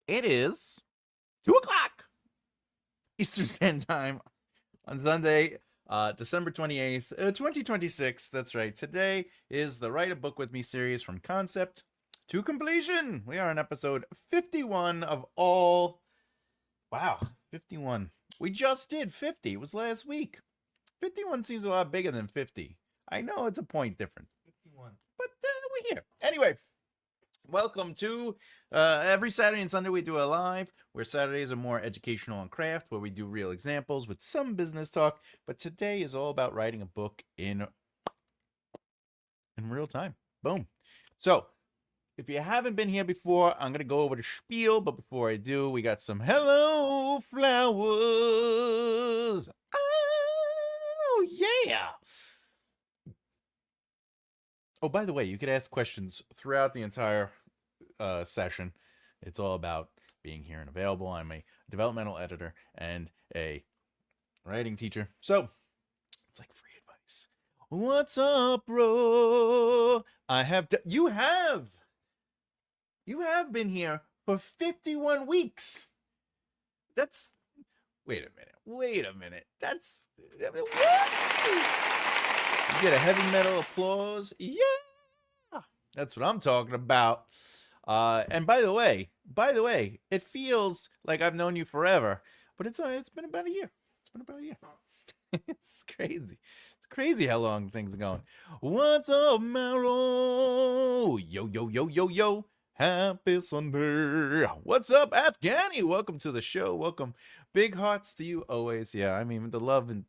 It is 2 o'clock Eastern Standard Time on Sunday, December 28th, 2026. That's right. Today is the Write a Book With Me series from concept to completion. We are on episode 51 of all. Wow, 51. We just did 50. It was last week. 51 seems a lot bigger than 50. I know it's a point difference. 51. But we're here. Anyway, welcome to every Saturday and Sunday we do a live, where Saturdays are more educational and craft, where we do real examples with some business talk. But today is all about writing a book in real time. Boom. So if you haven't been here before, I'm gonna go over the spiel. But before I do, we got some hello flowers. Oh yeah. Oh, by the way, you could ask questions throughout the entire session. It's all about being here and available. I'm a developmental editor and a writing teacher. So it's like free advice. What's up, bro? You have been here for 51 weeks. That's wait a minute. That's what? You get a heavy metal applause. Yeah. That's what I'm talking about. And by the way, it feels like I've known you forever, but it's been about a year. It's been about a year. It's crazy. It's crazy how long things are going. What's up, Maro? Yo, yo, yo, yo, yo. Happy Sunday. What's up, Afghani? Welcome to the show. Welcome. Big hearts to you always. Yeah, I mean, the love and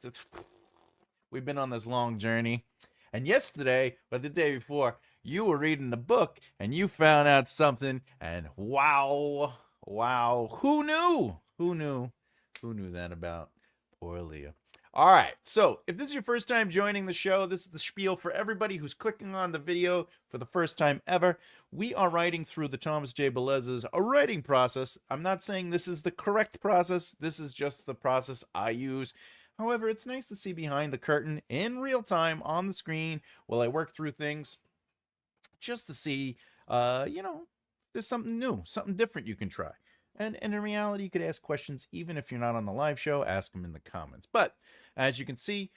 we've been on this long journey. And yesterday, or the day before, you were reading the book and you found out something, and wow, who knew? Who knew that about poor Leah? All right, so if this is your first time joining the show, this is the spiel for everybody who's clicking on the video for the first time ever. We are writing through the Thomas J. Bellezza's writing process. I'm not saying this is the correct process. This is just the process I use. However, it's nice to see behind the curtain in real time on the screen while I work through things, just to see, there's something new, something different you can try. And in reality, you could ask questions even if you're not on the live show. Ask them in the comments. But as you can see,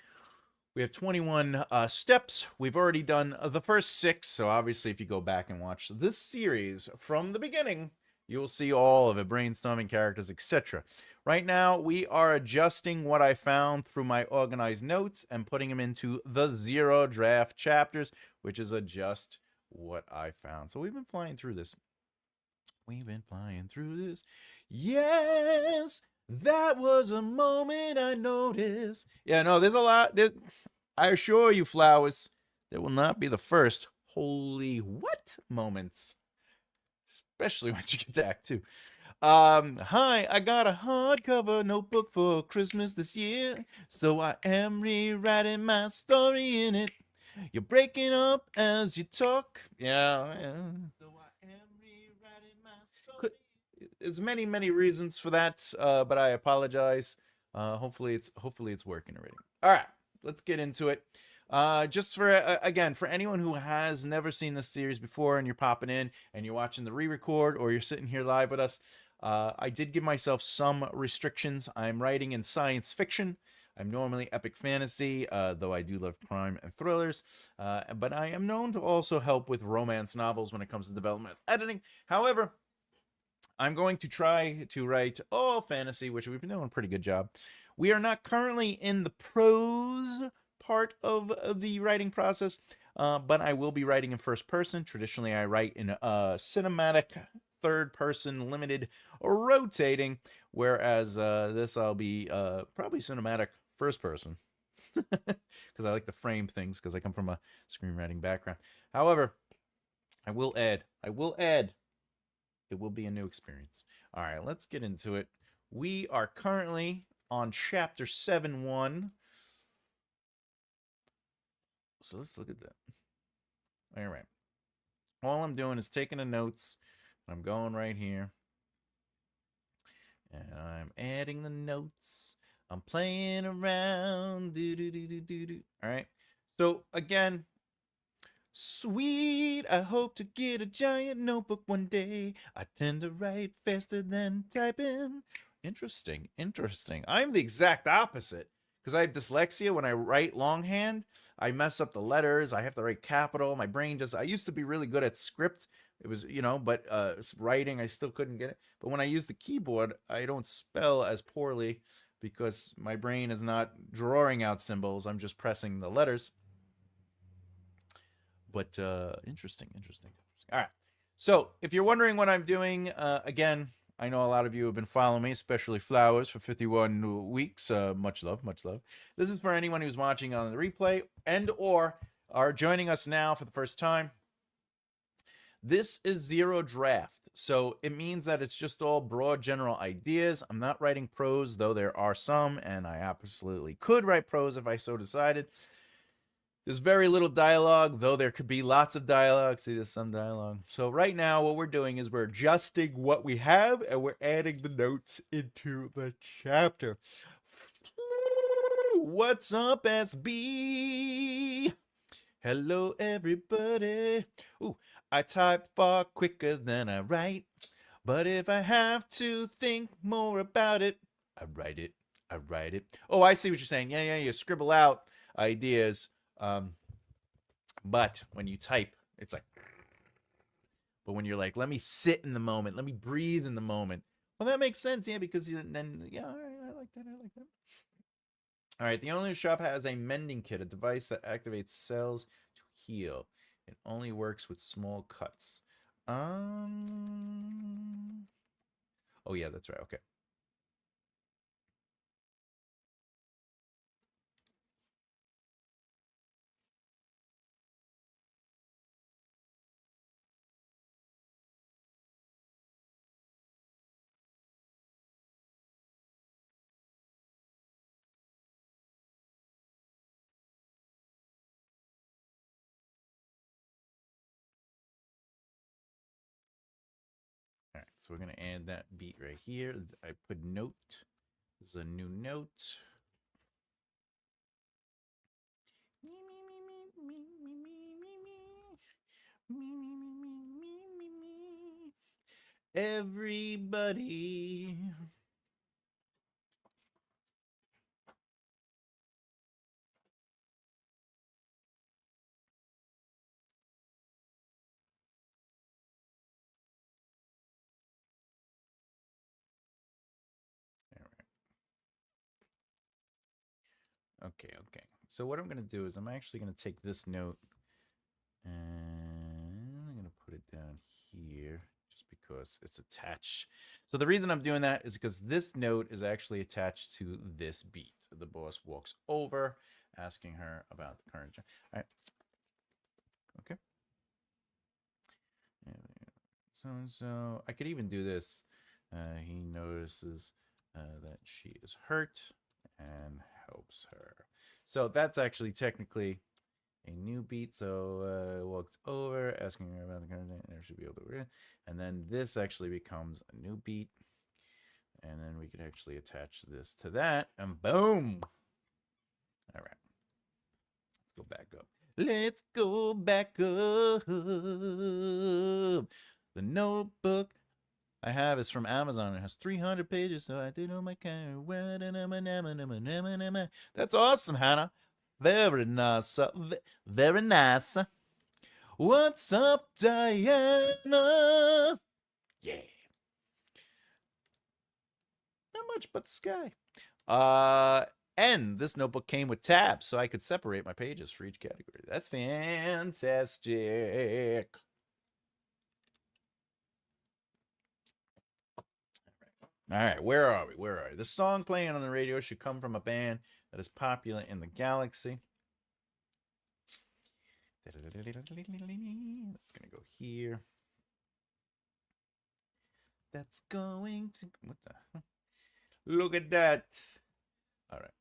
we have 21 steps. We've already done the first 6. So obviously, if you go back and watch this series from the beginning, you'll see all of it, brainstorming characters, etc. Right now, we are adjusting what I found through my organized notes and putting them into the 0 draft chapters, which is just what I found. So we've been flying through this. Yes, that was a moment I noticed. Yeah, no, there's a lot. I assure you, flowers, there will not be the first holy what moments, especially once you get to Act 2. Hi, I got a hardcover notebook for Christmas this year, so I am rewriting my story in it. You're breaking up as you talk. Yeah. So I am rewriting my story. There's many reasons for that, but I apologize. Hopefully it's working already. All right, let's get into it. Just for again, for anyone who has never seen this series before and you're popping in and you're watching the re-record or you're sitting here live with us, I did give myself some restrictions. I'm writing in science fiction. I'm normally epic fantasy, though I do love crime and thrillers. But I am known to also help with romance novels when it comes to development editing. However, I'm going to try to write all fantasy, which we've been doing a pretty good job. We are not currently in the prose part of the writing process, but I will be writing in first person. Traditionally, I write in a cinematic third person limited rotating, whereas this I'll be probably cinematic first person because I like to frame things because I come from a screenwriting background. However, I will add, it will be a new experience. All right, let's get into it. We are currently on chapter 7-1. So let's look at that. All right. All I'm doing is taking the notes. I'm going right here. And I'm adding the notes. I'm playing around. All right. So again, Sweet, I hope to get a giant notebook one day. I tend to write faster than typing. Interesting, interesting. I'm the exact opposite because I have dyslexia. When I write longhand, I mess up the letters. I have to write capital. My brain just, I used to be really good at script. It was, but writing, I still couldn't get it. But when I use the keyboard, I don't spell as poorly because my brain is not drawing out symbols. I'm just pressing the letters. But interesting, interesting. All right. So if you're wondering what I'm doing, again, I know a lot of you have been following me, especially Flowers, for 51 weeks. Much love, much love. This is for anyone who's watching on the replay and or are joining us now for the first time. This is zero draft. So it means that it's just all broad general ideas. I'm not writing prose, though there are some, and I absolutely could write prose if I so decided. There's very little dialogue, though there could be lots of dialogue. See, there's some dialogue. So right now, what we're doing is we're adjusting what we have, and we're adding the notes into the chapter. What's up, SB? Hello, everybody. Ooh, I type far quicker than I write. But if I have to think more about it, I write it. I write it. Oh, I see what you're saying. Yeah, you scribble out ideas. But when you type, it's like, but when you're like, let me sit in the moment, let me breathe in the moment. Well, that makes sense, yeah, because then, yeah, all right, I like that. All right, the owner shop has a mending kit, a device that activates cells to heal. It only works with small cuts. Oh yeah, that's right. Okay. All right, so we're gonna add that beat right here. I put note. This is a new note. Everybody. Okay. So what I'm going to do is I'm actually going to take this note and I'm going to put it down here just because it's attached. So the reason I'm doing that is because this note is actually attached to this beat. The boss walks over, asking her about the current. All right. Okay. So I could even do this. He notices that she is hurt and helps her. So that's actually technically a new beat. So walked over, asking her about the content, and should be able to read. And then this actually becomes a new beat. And then we could actually attach this to that, and boom. All right. Let's go back up. Let's go back up. The notebook I have is from Amazon. It has 300 pages, so I do know my kind. That's awesome, Hannah. Very nice. Very nice. What's up, Diana? Yeah. Not much but the sky. And this notebook came with tabs, so I could separate my pages for each category. That's fantastic. All right, where are we? The song playing on the radio should come from a band that is popular in the galaxy. That's gonna go here. That's going to, what the? Look at that. All right.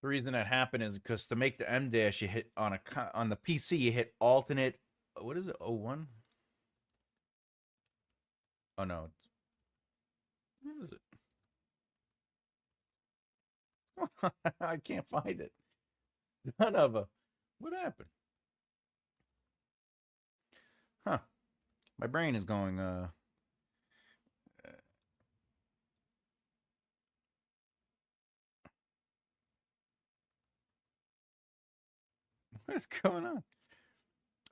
The reason that happened is because to make the M dash, you hit on the PC, you hit alternate. What is it? 01? Oh no. What is it? I can't find it. None of a. What happened? Huh. My brain is going, what's going on?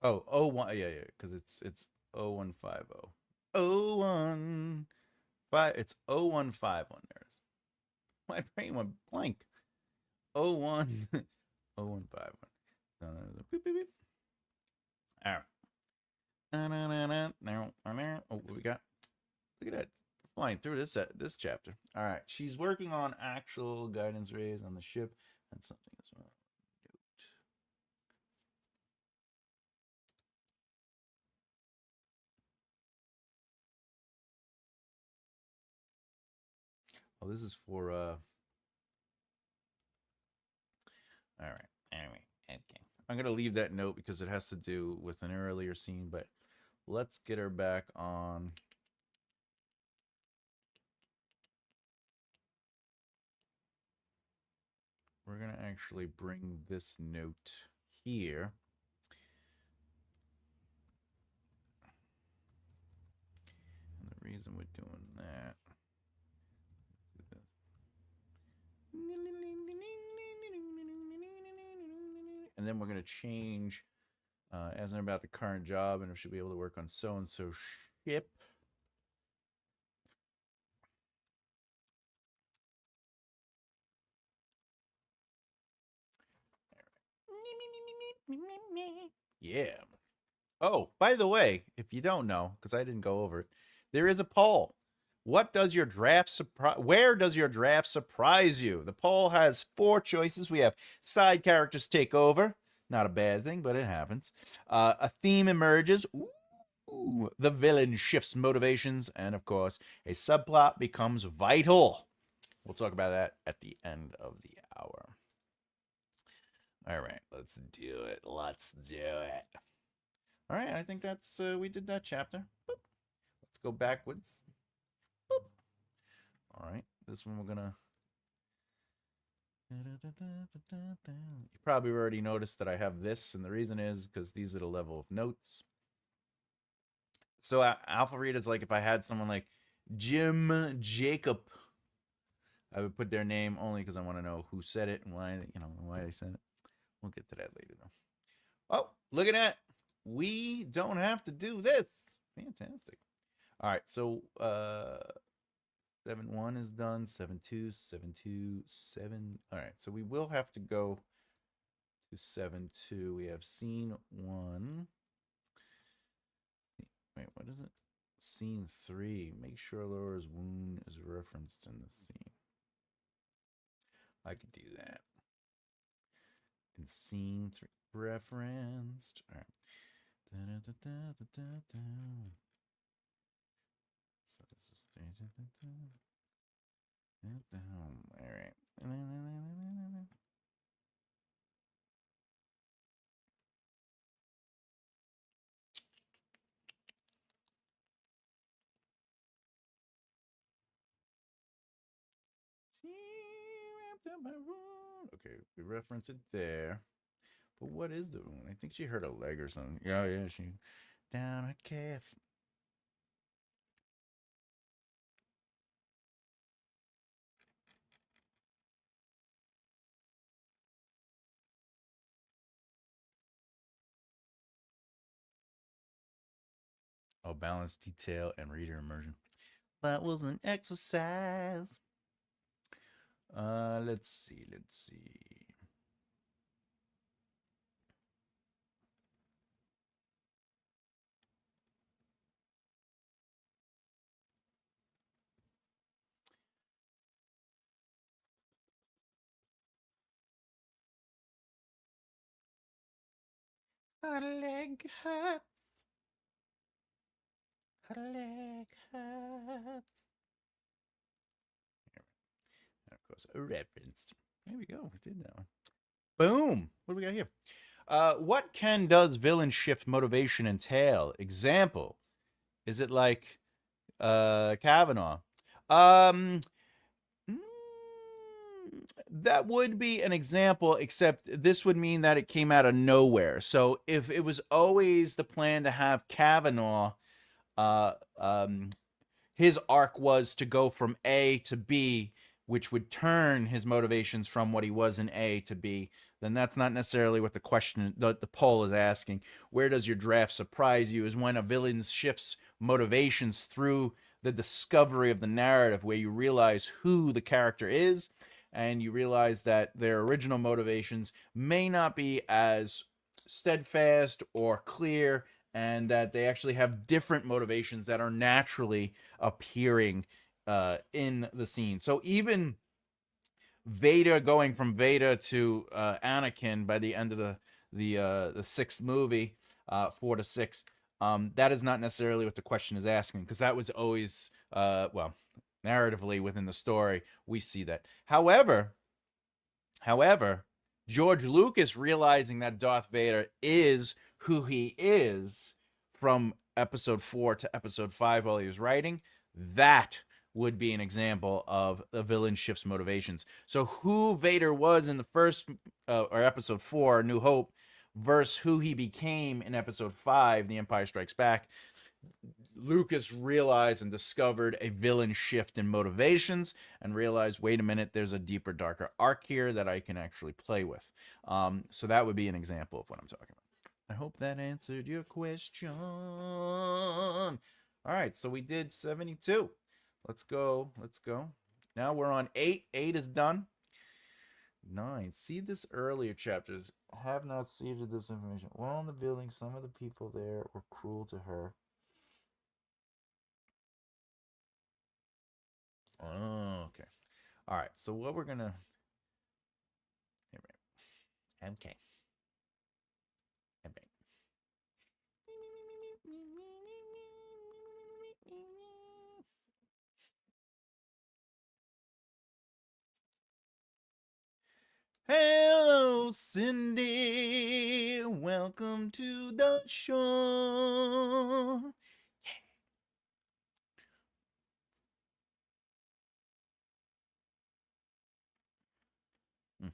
Oh, oh one, yeah, yeah, because it's 0150. 015. It's 0151. There's my brain went blank. 01 0151. Beep, beep, beep. All right. Oh, what we got? Look at that. Flying through this chapter. All right. She's working on actual guidance rays on the ship and something as well. Oh, this is for all right. Anyway, okay. I'm gonna leave that note because it has to do with an earlier scene, but let's get her back on. We're gonna actually bring this note here. And the reason we're doing that. And then we're gonna change asking about the current job and if she'll be able to work on so and so ship. Yeah. Oh, by the way, if you don't know, because I didn't go over it, there is a poll. What does your draft surprise? Where does your draft surprise you? The poll has 4 choices. We have side characters take over. Not a bad thing, but it happens. A theme emerges. Ooh, the villain shifts motivations, and of course, a subplot becomes vital. We'll talk about that at the end of the hour. All right, let's do it. Let's do it. All right, I think that's we did that chapter. Boop. Let's go backwards. Boop. All right, this one we're gonna. You probably already noticed that I have this, and the reason is because these are the level of notes. So alpha read is like if I had someone like Jim Jacob, I would put their name only because I want to know who said it and why they said it. We'll get to that later though. Oh, look at that. We don't have to do this. Fantastic. All right, so 7-1 is done. 7-2, 7-2, 7. All right, so we will have to go to 7-2. We have scene 1. Wait, what is it? Scene 3. Make sure Laura's wound is referenced in the scene. I could do that. In scene 3, referenced. All right. So this is all right. Okay, we reference it there. But what is the wound? I think she hurt a leg or something. Yeah, she down a calf. Oh, balance, detail, and reader immersion. That was an exercise. Let's see. Her leg hurts. Her leg hurts. Of course, a reference. There we go. We did that one. Boom. What do we got here? What does villain shift motivation entail? Example. Is it like Kavanaugh? That would be an example, except this would mean that it came out of nowhere. So if it was always the plan to have Kavanaugh, uh, um, his arc was to go from A to B, which would turn his motivations from what he was in A to B, then that's not necessarily what the poll is asking. Where does your draft surprise you is when a villain shifts motivations through the discovery of the narrative, where you realize who the character is and you realize that their original motivations may not be as steadfast or clear, and that they actually have different motivations that are naturally appearing in the scene. So even Vader going from Vader to Anakin by the end of the sixth movie, 4 to 6, that is not necessarily what the question is asking, because that was always well, narratively within the story we see that. However, George Lucas realizing that Darth Vader is who he is from episode 4 to episode 5 while he was writing, that would be an example of a villain shifts motivations. So who Vader was in the first or episode 4, New Hope, versus who he became in episode 5, The Empire Strikes Back, Lucas realized and discovered a villain shift in motivations and realized, wait a minute, there's a deeper, darker arc here that I can actually play with. So that would be an example of what I'm talking about. I hope that answered your question. All right, so we did 72. Let's go. Now we're on 8. 8 is done. 9. See this earlier chapters. Have not seeded this information. While in the building, some of the people there were cruel to her. Oh, okay. All right. So what we're gonna. Okay. Hello, Cindy. Welcome to the show. Yeah.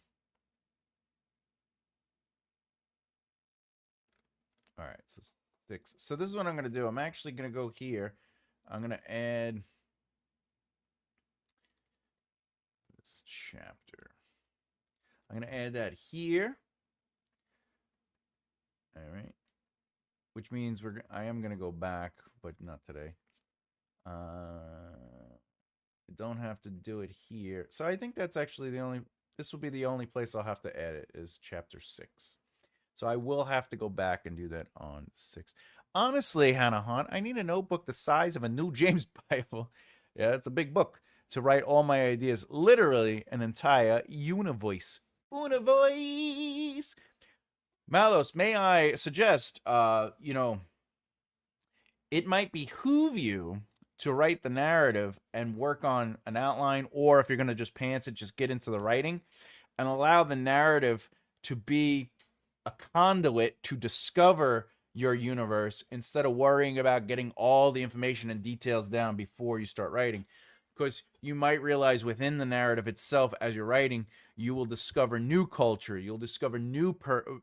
All right, so 6. So this is what I'm going to do. I'm actually going to go here. I'm going to add this chapter. I'm going to add that here. All right. Which means I am going to go back, but not today. I don't have to do it here. So I think that's actually this will be the only place I'll have to add it, is chapter 6. So I will have to go back and do that on 6. Honestly, Hannah Hunt, I need a notebook the size of a New James Bible. Yeah, it's a big book to write all my ideas. Literally an entire univoice. Univoice! Malos, may I suggest, it might behoove you to write the narrative and work on an outline, or if you're going to just pants it, just get into the writing and allow the narrative to be a conduit to discover your universe instead of worrying about getting all the information and details down before you start writing. Because you might realize within the narrative itself, as you're writing, you will discover new culture, you'll discover new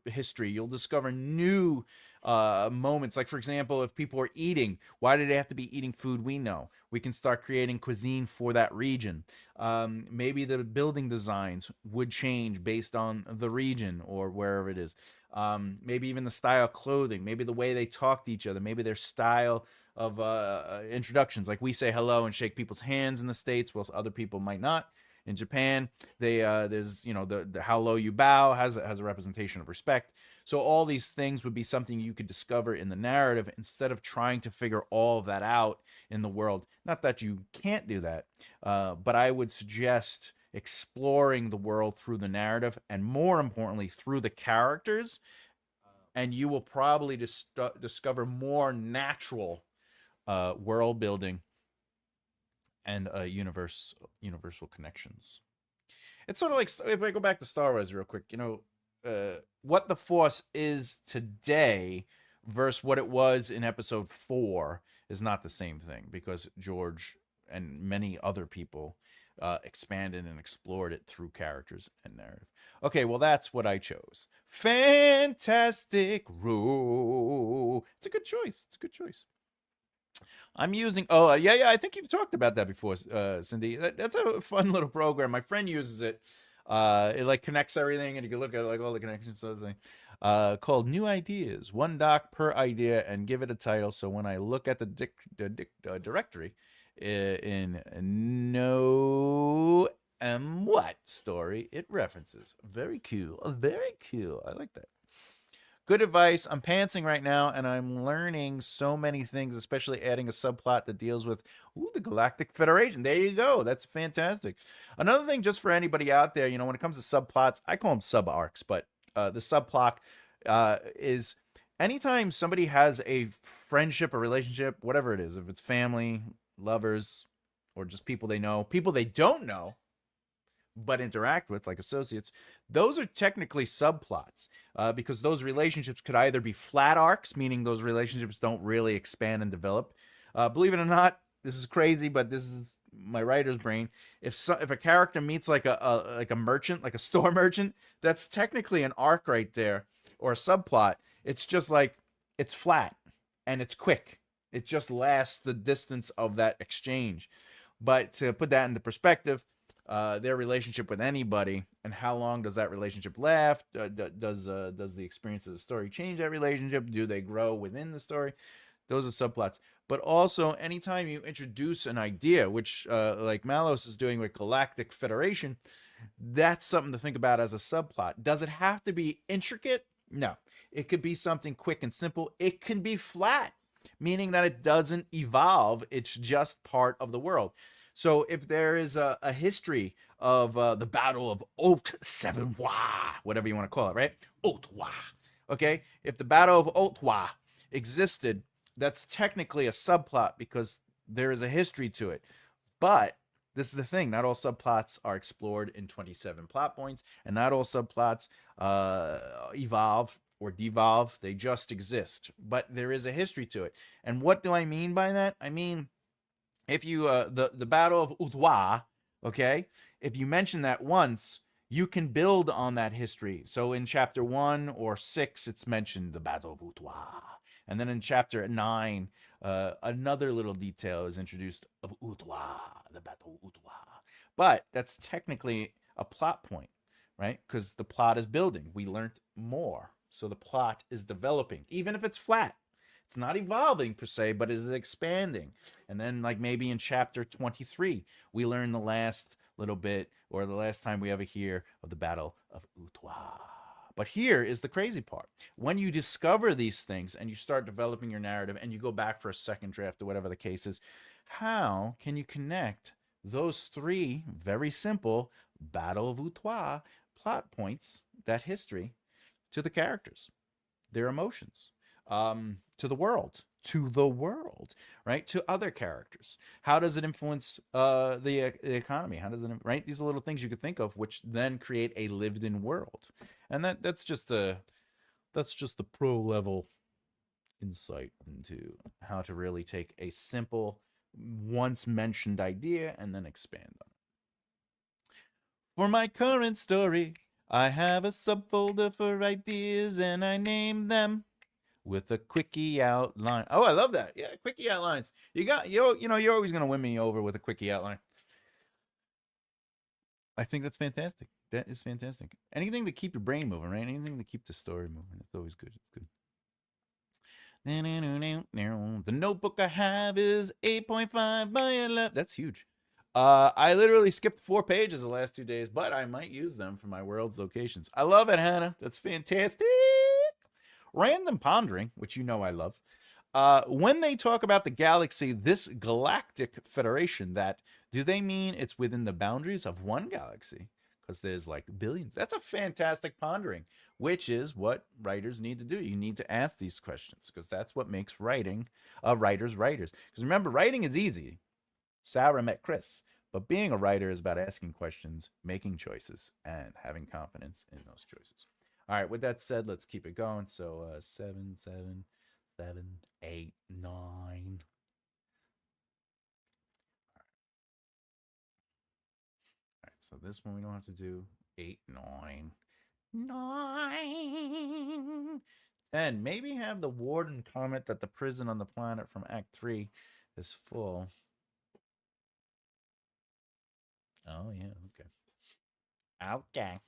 history, you'll discover new moments. Like, for example, if people are eating, why do they have to be eating food we know? We can start creating cuisine for that region. Maybe the building designs would change based on the region or wherever it is. Maybe even the style of clothing, maybe the way they talk to each other, maybe their style of introductions. Like, we say hello and shake people's hands in the States, whilst other people might not. In Japan, there's the how low you bow has a representation of respect. So all these things would be something you could discover in the narrative instead of trying to figure all of that out in the world. Not that you can't do that, but I would suggest exploring the world through the narrative, and more importantly through the characters, and you will probably discover more natural world building and universal connections. It's sort of like, if I go back to Star Wars real quick, what the Force is today versus what it was in Episode 4 is not the same thing, because George and many other people expanded and explored it through characters and narrative. Okay, well, that's what I chose. Fantastic Row. It's a good choice. It's a good choice. I'm using. Oh, yeah. I think you've talked about that before, Cindy. That's a fun little program. My friend uses it. It like connects everything, and you can look at like all the connections and everything. Called New Ideas. One doc per idea, and give it a title. So when I look at the directory in no what story it references. Very cool. Very cool. I like that. Good advice. I'm pantsing right now, and I'm learning so many things, especially adding a subplot that deals with the Galactic Federation. There you go. That's fantastic. Another thing, just for anybody out there, when it comes to subplots, I call them sub arcs, but the subplot is anytime somebody has a friendship or relationship, whatever it is, if it's family, lovers, or just people they know, people they don't know, but interact with, like associates, those are technically subplots because those relationships could either be flat arcs, meaning those relationships don't really expand and develop. Believe it or not, this is crazy, but this is my writer's brain. If a character meets like a merchant, like a store merchant, that's technically an arc right there or a subplot. It's just like it's flat and it's quick. It just lasts the distance of that exchange. But to put that into perspective, their relationship with anybody and how long does that relationship last? Does the experience of the story change that relationship? Do they grow within the story? Those are subplots. But also, anytime you introduce an idea, which like Malos is doing with Galactic Federation, that's something to think about as a subplot. Does it have to be intricate? No. It could be something quick and simple. It can be flat, meaning that it doesn't evolve. It's just part of the world. So if there is a history of the Battle of Haute-Savoie, whatever you want to call it, right? Haute-Savoie. Okay? If the Battle of Haute-Savoie existed, that's technically a subplot because there is a history to it. But this is the thing. Not all subplots are explored in 27 plot points, and not all subplots evolve or devolve. They just exist. But there is a history to it. And what do I mean by that? I mean, if you the Battle of Haute-Savoie, okay, if you mention that once, you can build on that history. So in chapter 1 or 6, it's mentioned the Battle of Haute-Savoie, and then in chapter 9, another little detail is introduced of Haute-Savoie, the Battle of Haute-Savoie. But that's technically a plot point, right? Because the plot is building. We learned more, so the plot is developing, even if it's flat. It's not evolving per se, but it is expanding. And then, like maybe in chapter 23, we learn the last little bit, or the last time we ever hear of the Battle of Haute-Savoie. But here is the crazy part. When you discover these things and you start developing your narrative and you go back for a second draft or whatever the case is, how can you connect those three very simple Battle of Haute-Savoie plot points, that history, to the characters, their emotions, to the world, right? To other characters. How does it influence the economy? How does it, right? These are little things you could think of, which then create a lived-in world, and that's just the pro level insight into how to really take a simple, once mentioned idea and then expand on it. For my current story, I have a subfolder for ideas, and I name them with a quickie outline. Oh, I love that. Yeah, quickie outlines. You're always gonna win me over with a quickie outline. I think that's fantastic. That is fantastic. Anything to keep your brain moving, right? Anything to keep the story moving. It's always good. It's good. The notebook I have is 8.5 by 11. That's huge. I literally skipped 4 pages the last 2 days, but I might use them for my world's locations. I love it, Hannah. That's fantastic. Random pondering, which you know I love. When they talk about the galaxy, this galactic federation, do they mean it's within the boundaries of one galaxy? Because there's like billions. That's a fantastic pondering, which is what writers need to do. You need to ask these questions because that's what makes writing writers. Because remember, writing is easy. Sarah met Chris. But being a writer is about asking questions, making choices, and having confidence in those choices. All right, with that said, let's keep it going. So 7, 7, 7, 8, 9. So this one we don't have to do. 8, 9. 9. 10. Maybe have the warden comment that the prison on the planet from Act 3 is full. Oh, yeah. Okay. Okay.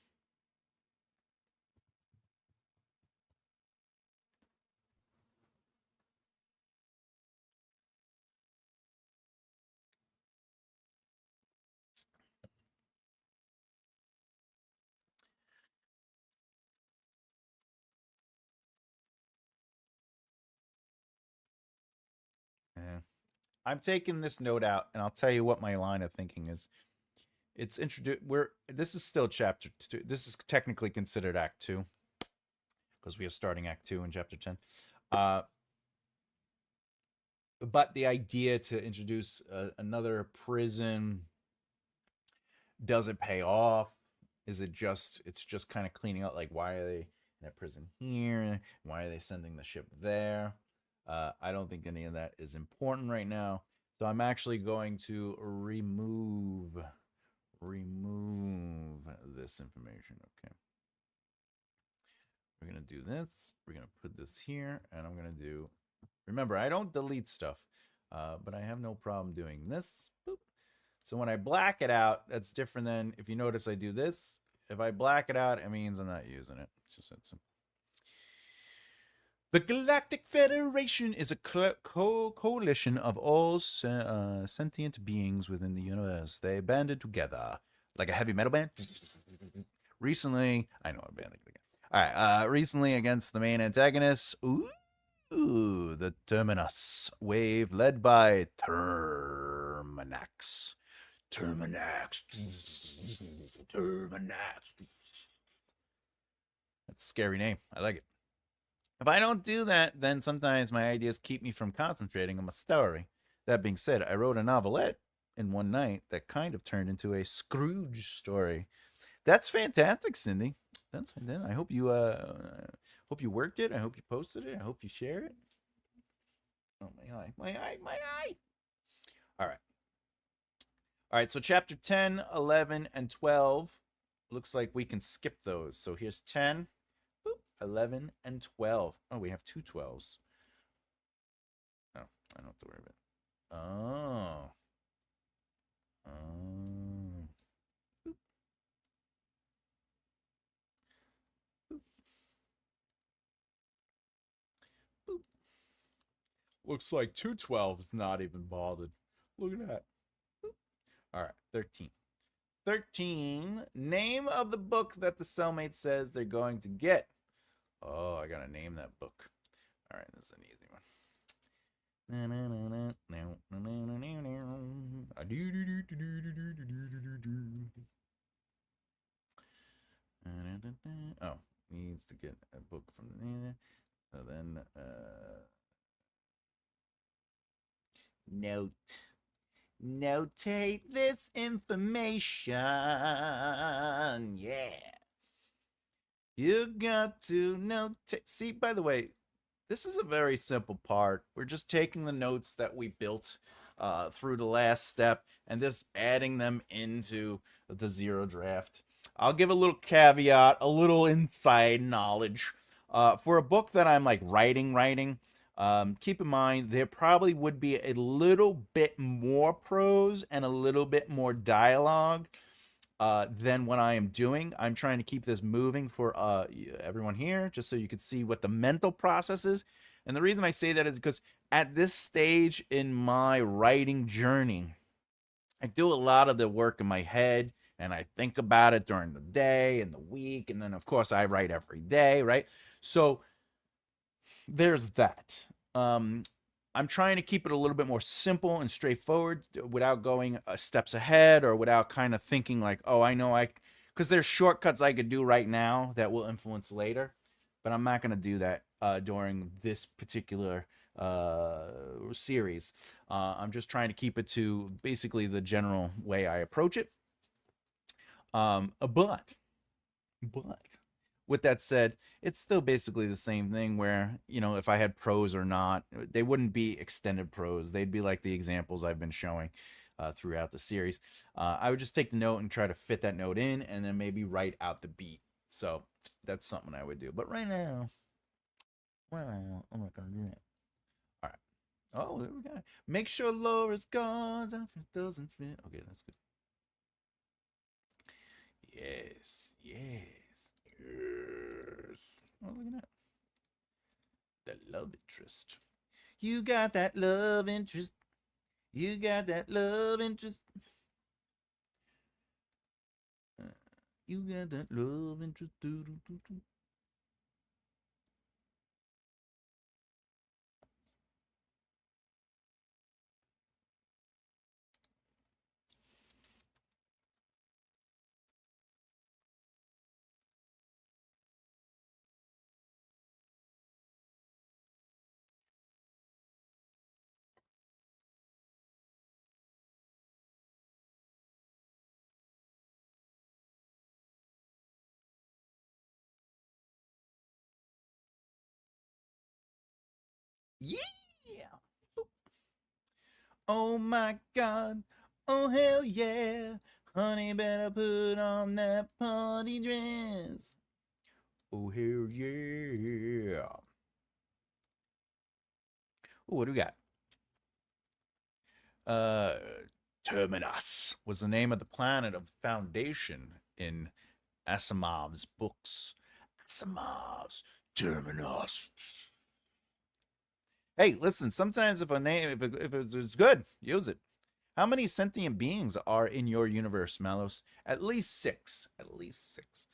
Yeah. I'm taking this note out, and I'll tell you what my line of thinking is. It's introduced. This is still chapter 2. This is technically considered Act 2 because we are starting Act 2 in chapter 10. But the idea to introduce another prison, does it pay off? Is it just, it's just kind of cleaning out, like, why are they in a prison here? Why are they sending the ship there? I don't think any of that is important right now. So I'm actually going to remove this information. Okay. We're going to do this. We're going to put this here, and I'm going to do, remember, I don't delete stuff, but I have no problem doing this. Boop. So when I black it out, that's different than if you notice I do this. If I black it out, it means I'm not using it. It's just that simple. The Galactic Federation is a coalition of all sentient beings within the universe. They banded together like a heavy metal band. Recently, I know I'm banding again. All right, recently against the main antagonists. Ooh, the Terminus wave led by Terminax. Terminax. That's a scary name. I like it. If I don't do that, then sometimes my ideas keep me from concentrating on my story. That being said, I wrote a novelette in one night that kind of turned into a Scrooge story. That's fantastic, Cindy. That's fantastic. I hope you worked it. I hope you posted it. I hope you shared it. Oh, my eye. All right. So chapter 10, 11, and 12 looks like we can skip those. So here's 10, 11, and 12. Oh, we have 2 12s. Oh, I don't have to worry about it. Oh. Looks like 2 12s not even bothered. Look at that. All right, 13. 13. Name of the book that the cellmate says they're going to get. Oh, I gotta name that book. All right, this is an easy one. Oh, needs to get a book from there. So then, notate this information. Yeah. You got to notate. See, by the way, this is a very simple part. We're just taking the notes that we built through the last step and just adding them into the zero draft. I'll give a little caveat, a little inside knowledge. For a book that I'm like writing, keep in mind there probably would be a little bit more prose and a little bit more dialogue than what I am doing. I'm trying to keep this moving for everyone here, just so you can see what the mental process is. And the reason I say that is because at this stage in my writing journey, I do a lot of the work in my head, and I think about it during the day and the week, and then of course I write every day, right? So there's that. I'm trying to keep it a little bit more simple and straightforward without going steps ahead or without kind of thinking like, oh, I know because there's shortcuts I could do right now that will influence later, but I'm not going to do that during this particular series. I'm just trying to keep it to basically the general way I approach it. But with that said, it's still basically the same thing where, if I had prose or not, they wouldn't be extended prose. They'd be like the examples I've been showing. throughout the series. I would just take the note and try to fit that note in, and then maybe write out the beat. So that's something I would do. But right now, well, I'm not gonna do that. All right. Oh, there we go. Make sure Laura's gone. If it doesn't fit. Okay, that's good. Yes, yes, yes. Oh, look at that. The love interest. You got that love interest. You got that love interest. You got that love interest. Doo, doo, doo, doo. Yeah. Oh my God. Oh hell yeah. Honey, better put on that party dress. Oh hell yeah. Oh, what do we got? Uh, Terminus was the name of the planet of the Foundation in Asimov's books. Asimov's Terminus. Hey, listen. Sometimes if a name, if it's good, use it. How many sentient beings are in your universe, Malos? At least six. At least six.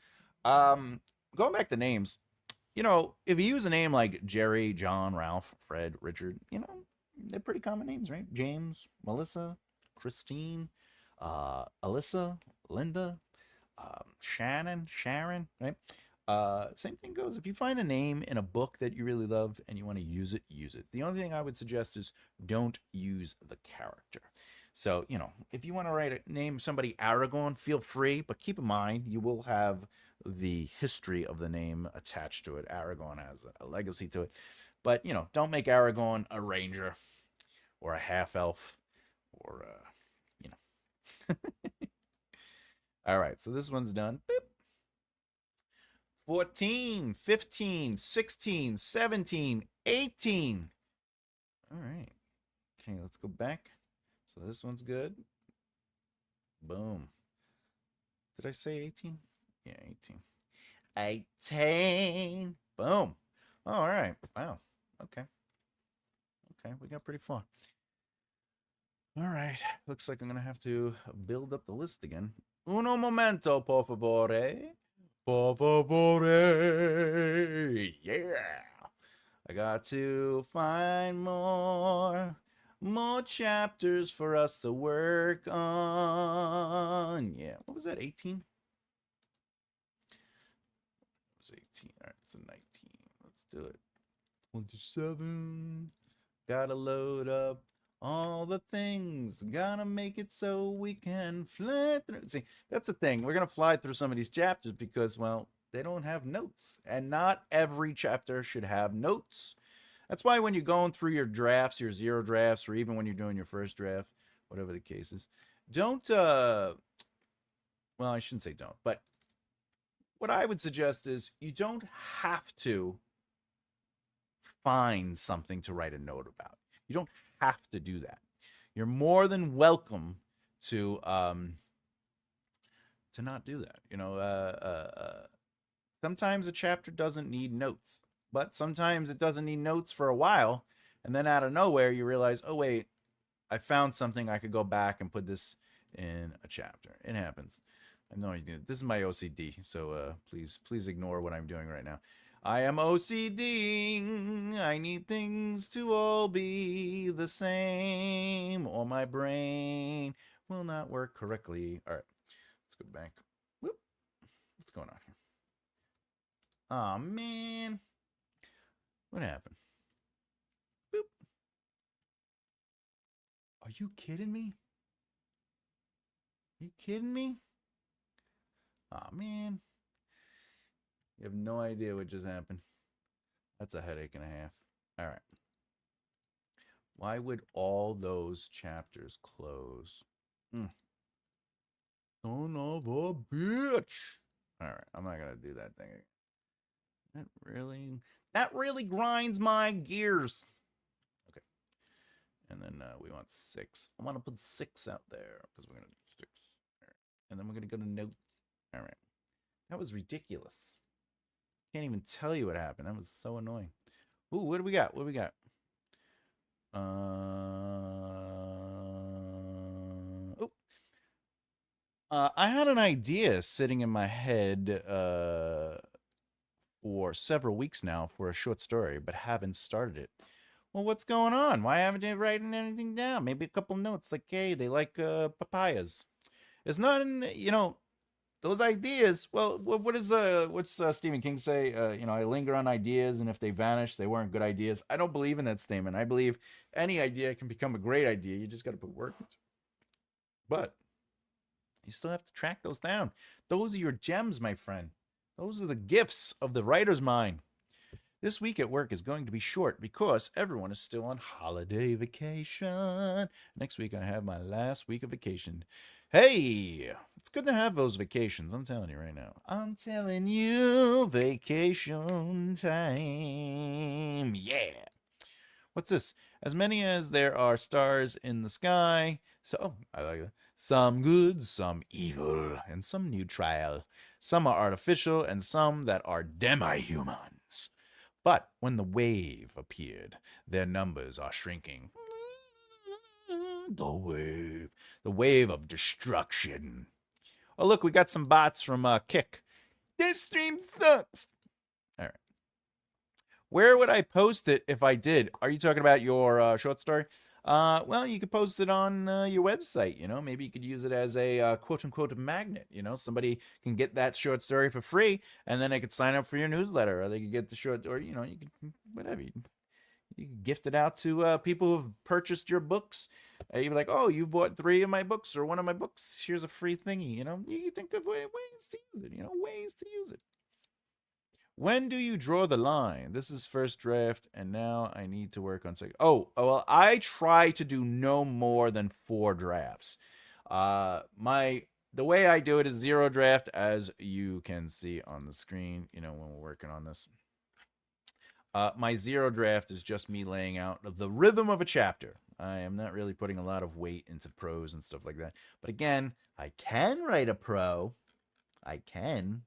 Um, Going back to names, if you use a name like Jerry, John, Ralph, Fred, Richard, they're pretty common names, right? James, Melissa, Christine, Alyssa, Linda, Shannon, Sharon, right? Same thing goes. If you find a name in a book that you really love and you want to use it, use it. The only thing I would suggest is don't use the character. So, if you want to name somebody Aragorn, feel free, but keep in mind you will have the history of the name attached to it. Aragorn has a legacy to it. But, don't make Aragorn a ranger or a half elf or, you know. All right, so this one's done. Boop. 14, 15, 16, 17, 18. All right. Okay, let's go back. So this one's good. Boom. Did I say 18? Yeah, 18. 18. Boom. All right. Wow. Okay. Okay, we got pretty far. All right. Looks like I'm going to have to build up the list again. Uno momento, por favore. Por favore. Yeah. I got to find more chapters for us to work on. Yeah. What was that? 18? It was 18. All right, it's a 19. Let's do it. 27. Gotta load up all the things. Gotta make it so we can fly through. See, that's the thing. We're gonna fly through some of these chapters because, well, they don't have notes. And not every chapter should have notes. That's why when you're going through your drafts, your zero drafts, or even when you're doing your first draft, whatever the case is, don't well, I shouldn't say don't, but what I would suggest is you don't have to find something to write a note about. You don't have to do that. You're more than welcome to not do that. Sometimes a chapter doesn't need notes, but sometimes it doesn't need notes for a while, and then out of nowhere you realize, oh wait, I found something. I could go back and put this in a chapter. It happens. I know this is my OCD, so please ignore what I'm doing right now. I am OCD. I need things to all be the same, or my brain will not work correctly. All right, let's go back. Whoop. What's going on here? Oh man, what happened? Boop. Are you kidding me? Are you kidding me? Oh man, you have no idea what just happened. That's a headache and a half. All right. Why would all those chapters close? Mm. Son of a bitch. All right, I'm not gonna do that thing. That really, that really grinds my gears. Okay, and then we want 6. I want to put 6 out there because we're gonna do 6. All right. And then we're gonna go to notes. All right, that was ridiculous. Can't even tell you what happened. That was so annoying. Ooh, what do we got? What do we got? Oh, I had an idea sitting in my head for several weeks now for a short story, but haven't started it. Well, what's going on? Why haven't you written anything down? Maybe a couple notes like, hey, they like papayas. It's not in, those ideas. Well, what's Stephen King say? I linger on ideas, and if they vanish, they weren't good ideas. I don't believe in that statement. I believe any idea can become a great idea. You just got to put work into it. But you still have to track those down. Those are your gems, my friend. Those are the gifts of the writer's mind. This week at work is going to be short because everyone is still on holiday vacation. Next week, I have my last week of vacation. Hey, it's good to have those vacations. I'm telling you right now. I'm telling you, vacation time. Yeah. What's this? As many as there are stars in the sky. So, oh, I like that. Some good, some evil, and some neutral. Some are artificial, and some that are demi-humans. But when the wave appeared, their numbers are shrinking. The wave of destruction. Oh, look, we got some bots from Kick. This stream sucks. All right. Where would I post it if I did? Are you talking about your short story? Well, you could post it on your website. Maybe you could use it as a quote unquote magnet. Somebody can get that short story for free, and then they could sign up for your newsletter, or they could get the short, or you can whatever. You can gift it out to people who've purchased your books. You'd be like, oh, you bought 3 of my books or 1 of my books. Here's a free thingy. You can think of ways to use it. Ways to use it. When do you draw the line? This is first draft, and now I need to work on second. Oh, well, I try to do no more than 4 drafts. The way I do it is 0 draft, as you can see on the screen. When we're working on this. My 0 draft is just me laying out the rhythm of a chapter. I am not really putting a lot of weight into prose and stuff like that. But again, I can write a pro. I can,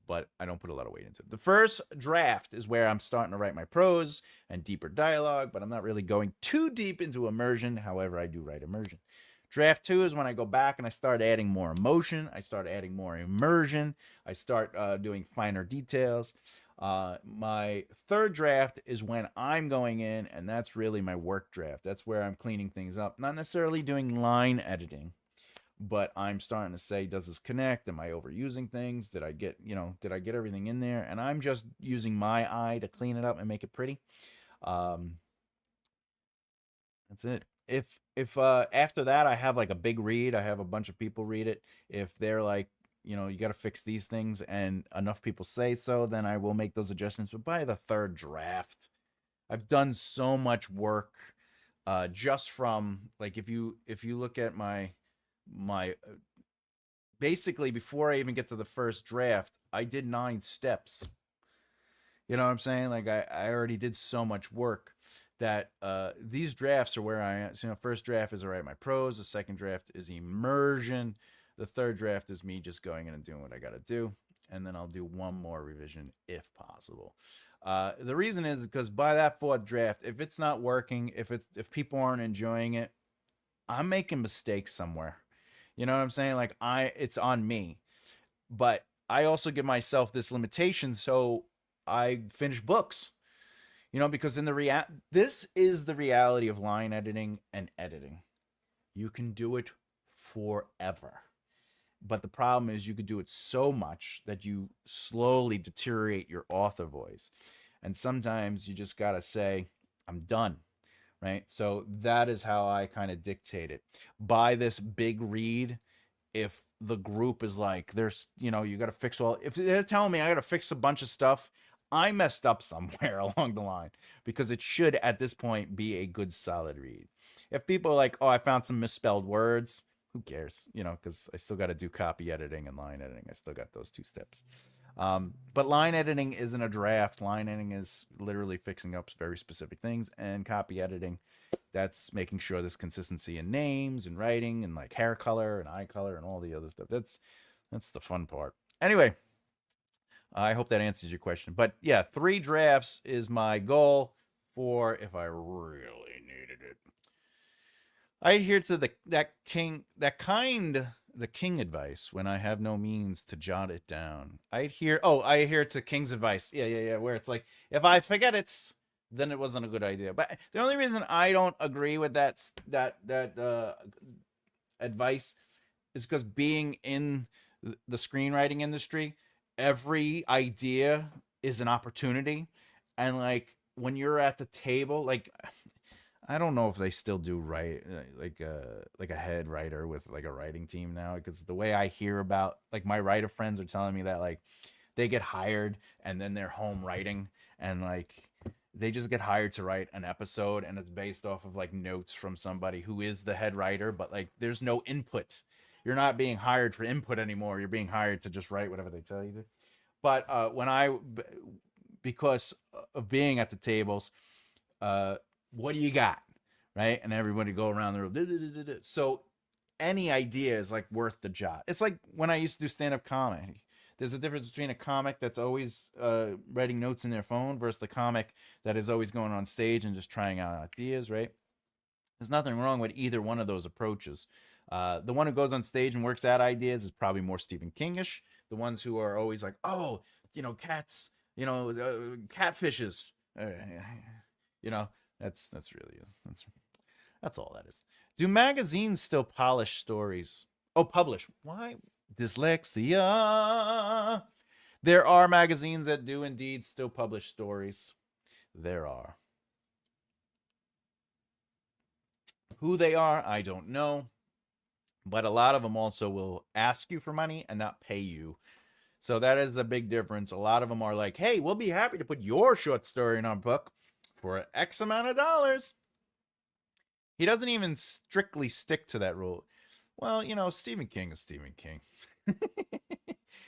but I don't put a lot of weight into it. The first draft is where I'm starting to write my prose and deeper dialogue, but I'm not really going too deep into immersion. However, I do write immersion. Draft 2 is when I go back and I start adding more emotion. I start adding more immersion. I start doing finer details. My third draft is when I'm going in, and that's really my work draft. That's where I'm cleaning things up. Not necessarily doing line editing, but I'm starting to say, does this connect? Am I overusing things? Did I get everything in there? And I'm just using my eye to clean it up and make it pretty. That's it. If after that I have like a big read, I have a bunch of people read it. If they're like, you got to fix these things, and enough people say so, then I will make those adjustments. But by the third draft, I've done so much work, just from like if you look at my basically before I even get to the first draft, I did 9 steps. You know what I'm saying? Like I already did so much work that these drafts are where I am. So, first draft is I write my prose. The second draft is immersion. The third draft is me just going in and doing what I got to do. And then I'll do one more revision if possible. The reason is because by that fourth draft, if it's not working, if people aren't enjoying it, I'm making mistakes somewhere. You know what I'm saying? Like it's on me. But I also give myself this limitation, so I finish books. Because this is the reality of line editing and editing. You can do it forever. But the problem is you could do it so much that you slowly deteriorate your author voice. And sometimes you just got to say, I'm done. Right? So that is how I kind of dictate it. By this big read, if the group is like, there's, you got to fix if they're telling me I got to fix a bunch of stuff, I messed up somewhere along the line, because it should at this point be a good solid read. If people are like, oh, I found some misspelled words, who cares? You know, because I still got to do copy editing and line editing. I still got those two steps. But line editing isn't a draft. Line editing is literally fixing up very specific things, and copy editing, that's making sure there's consistency in names and writing and like hair color and eye color and all the other stuff. That's the fun part. Anyway, I hope that answers your question. But yeah, 3 drafts is my goal for if I really needed it. I adhere to the king advice when I have no means to jot it down. I adhere to king's advice. Yeah. Where it's like, if I forget it, then it wasn't a good idea. But the only reason I don't agree with that advice is because being in the screenwriting industry, every idea is an opportunity. And like when you're at the table, like I don't know if they still do write like a head writer with like a writing team now, because the way I hear about, like, my writer friends are telling me that like they get hired and then they're home writing, and like they just get hired to write an episode and it's based off of like notes from somebody who is the head writer, but like there's no input. You're not being hired for input anymore. You're being hired to just write whatever they tell you to. But because of being at the tables, uh, what do you got? Right? And everybody go around the room. So any idea is like worth the jot. It's like when I used to do stand up comedy. There's a difference between a comic that's always writing notes in their phone versus the comic that is always going on stage and just trying out ideas, right? There's nothing wrong with either one of those approaches. The one who goes on stage and works out ideas is probably more Stephen Kingish. The ones who are always like, oh, cats, catfishes, you know, that's really that's all that is. Do magazines still polish stories? Oh, publish. Why? Dyslexia. There are magazines that do indeed still publish stories. There are. Who they are, I don't know. But a lot of them also will ask you for money and not pay you. So that is a big difference. A lot of them are like, hey, we'll be happy to put your short story in our book for X amount of dollars. He doesn't even strictly stick to that rule. Well, Stephen King is Stephen King.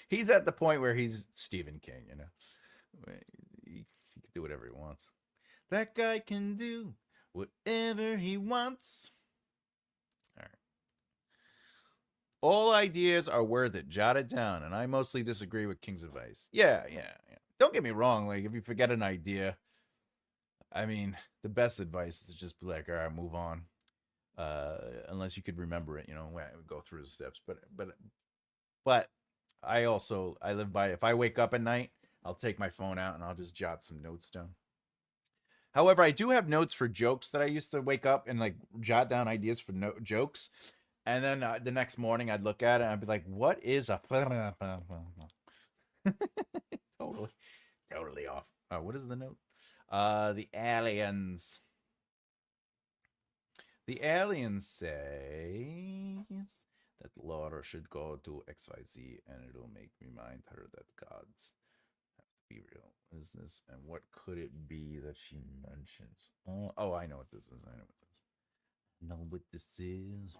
He's at the point where he's Stephen King, He can do whatever he wants. That guy can do whatever he wants. All right. All ideas are worth it. Jot it down. And I mostly disagree with King's advice. Yeah. Don't get me wrong. Like, if you forget an idea, I mean, the best advice is to just be like, all right, move on. Unless you could remember it, go through the steps. But I live by, if I wake up at night, I'll take my phone out and I'll just jot some notes down. However, I do have notes for jokes that I used to wake up and like jot down ideas for jokes. And then the next morning I'd look at it and I'd be like, what is a totally off. What is the note? The aliens. The aliens say that Laura should go to XYZ and it'll make me remind her that gods have to be real. Is this, and what could it be that she mentions? Oh, I know what this is. I know what this is.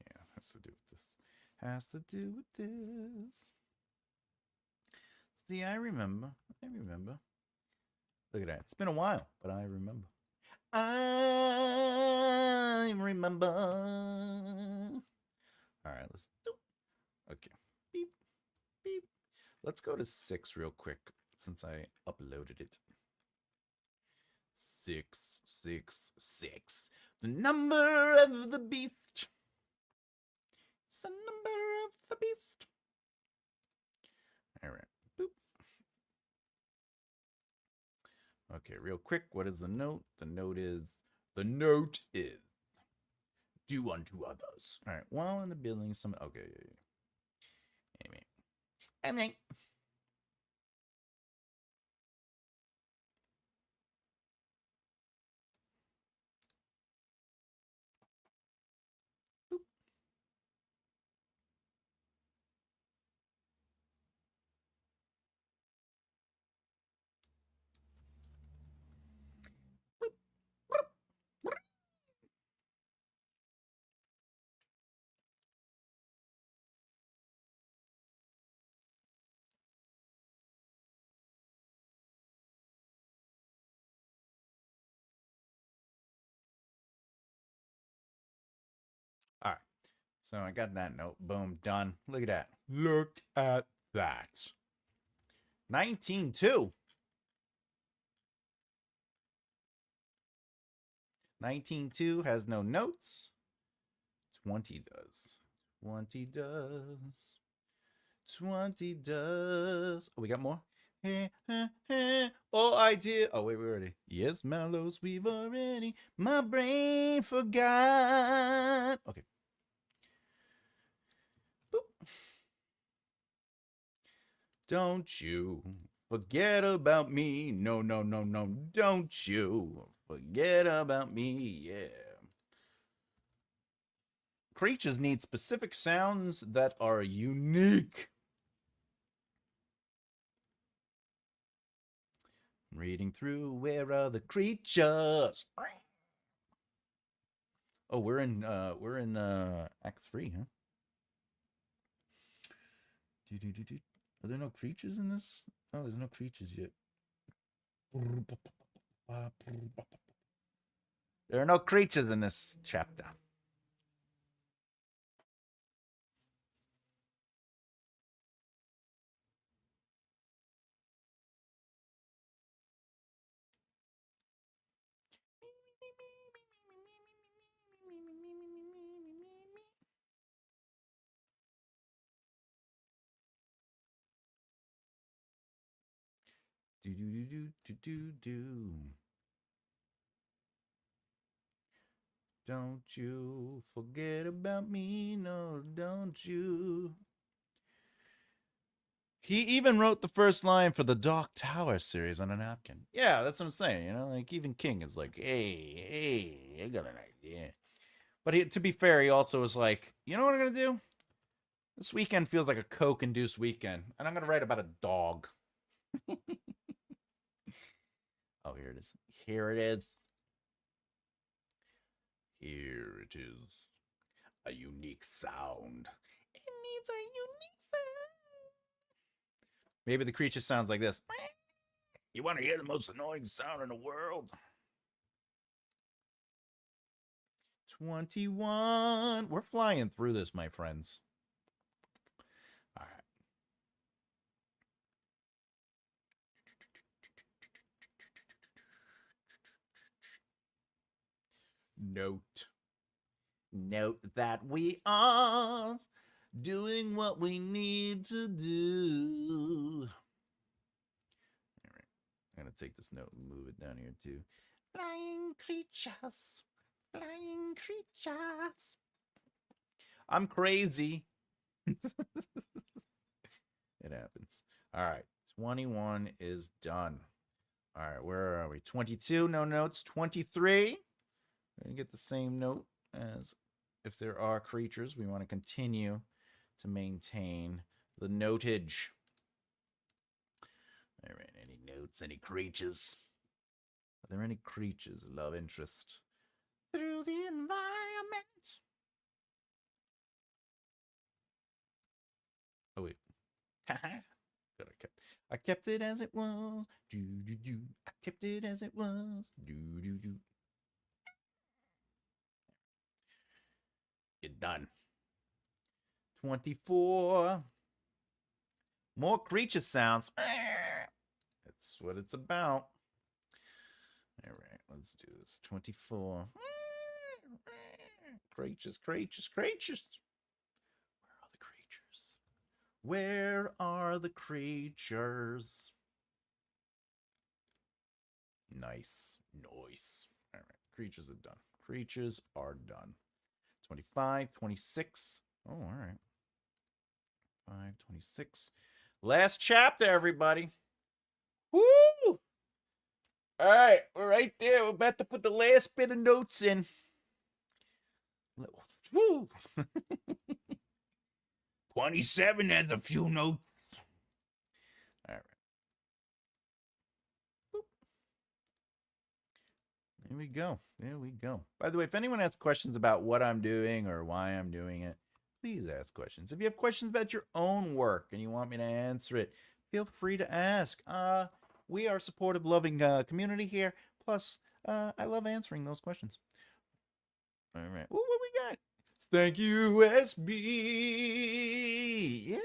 Yeah, has to do with this. Has to do with this. See, I remember. Look at that. It's been a while, but I remember. I remember. All right, let's do. Okay. Beep, beep. Let's go to 6 real quick since I uploaded it. 666. The number of the beast. It's the number of the beast. All right. Boop. Okay, real quick. What is the note? The note is do unto others. All right. While in the building, some. Okay. Anyway. All right. So I got that note. Boom, done. Look at that. Look at that. 19-2. 19-2 has no notes. 20 does. 20 does. 20 does. Oh, we got more? All I did. Oh, wait, we already. Yes, mellows, we've already. My brain forgot. Okay. Boop. Don't you forget about me. No, no, no, no. Don't you forget about me. Yeah. Creatures need specific sounds that are unique. Reading through, where are the creatures? Oh, we're in Act 3, huh? Are there no creatures in this? Oh, there's no creatures yet. There are no creatures in this chapter. Do do do do do do do. Don't you forget about me, no, don't you. He even wrote the first line for the Dark Tower series on a napkin. Yeah, that's what I'm saying. You know, like even King is like, hey, I got an idea. But to be fair, he also was like, you know what I'm gonna do? This weekend feels like a coke-induced weekend, and I'm gonna write about a dog. Oh, here it is. Here it is. Here it is. A unique sound. It needs a unique sound. Maybe the creature sounds like this. You want to hear the most annoying sound in the world? 21. We're flying through this, my friends. All right. Note that we are doing what we need to do. All right. I'm going to take this note and move it down here too. Flying creatures. Flying creatures. I'm crazy. It happens. All right. 21 is done. All right. Where are we? 22. No notes. 23. We're going to get the same note as if there are creatures. We want to continue to maintain the notage. All right. Any notes? Any creatures? Are there any creatures? Love interest. Through the environment. Oh, wait. Good, I kept it as it was. Do do do. I kept it as it was. Do do do. You're done. 24. More creature sounds. That's what it's about. All right, let's do this. 24. Creatures, creatures, creatures. Where are the creatures? Where are the creatures? Nice. Nice. All right, creatures are done. Creatures are done. 25, 26. Oh, all right. 5, 26. Last chapter, everybody. Woo! All right, we're right there. We're about to put the last bit of notes in. Woo! 27 has a few notes. All right. Boop. There we go. There we go. By the way, if anyone has questions about what I'm doing or why I'm doing it, please ask questions. If you have questions about your own work and you want me to answer it, feel free to ask. We are a supportive, loving community here. Plus, I love answering those questions. All right. Ooh, what we got? Thank you, SB. Yeah.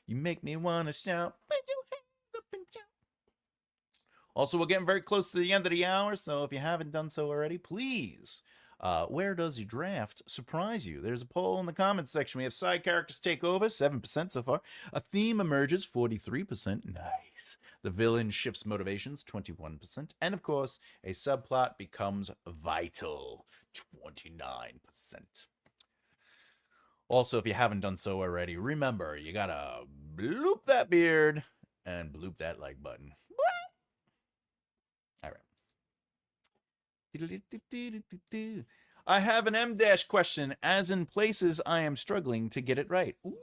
You make me want to shout. Put your hands up and shout. Also, we're getting very close to the end of the hour, so if you haven't done so already, please. Where does your draft surprise you? There's a poll in the comments section. We have side characters take over, 7% so far. A theme emerges, 43%. Nice. The villain shifts motivations, 21%. And of course, a subplot becomes vital, 29%. Also, if you haven't done so already, remember, you gotta bloop that beard and bloop that like button. All right. I have an M dash question, as in places I am struggling to get it right. Ooh.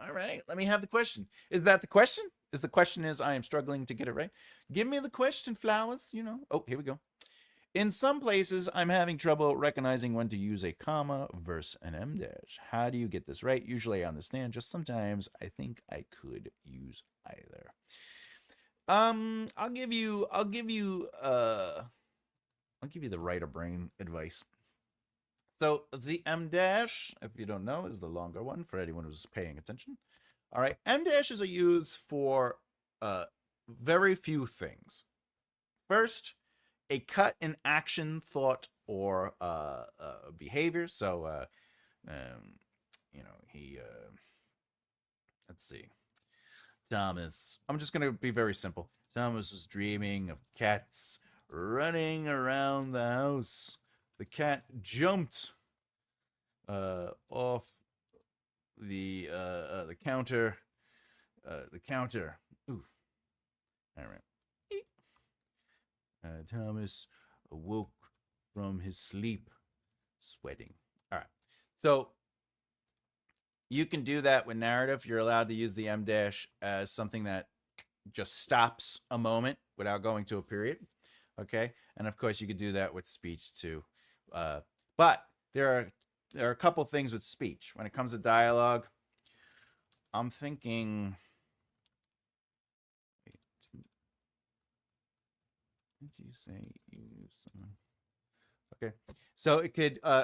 All right. Let me have the question. Is that the question? Is the question is I am struggling to get it right? Give me the question, flowers. You know. Oh, here we go. In some places, I'm having trouble recognizing when to use a comma versus an M dash. How do you get this right? Usually I understand. Just sometimes I think I could use either. I'll give you the writer brain advice. So the M dash, if you don't know, is the longer one for anyone who's paying attention. All right, M dashes are used for very few things. First, a cut in action, thought, or behavior. So, let's see. Thomas. I'm just going to be very simple. Thomas was dreaming of cats running around the house. The cat jumped off the counter. The counter. Ooh. All right. Thomas awoke from his sleep, sweating. All right. So you can do that with narrative. You're allowed to use the M dash as something that just stops a moment without going to a period. Okay. And of course, you could do that with speech too. But there are a couple things with speech. When it comes to dialogue, I'm thinking. Did you say you knew someone? Okay. So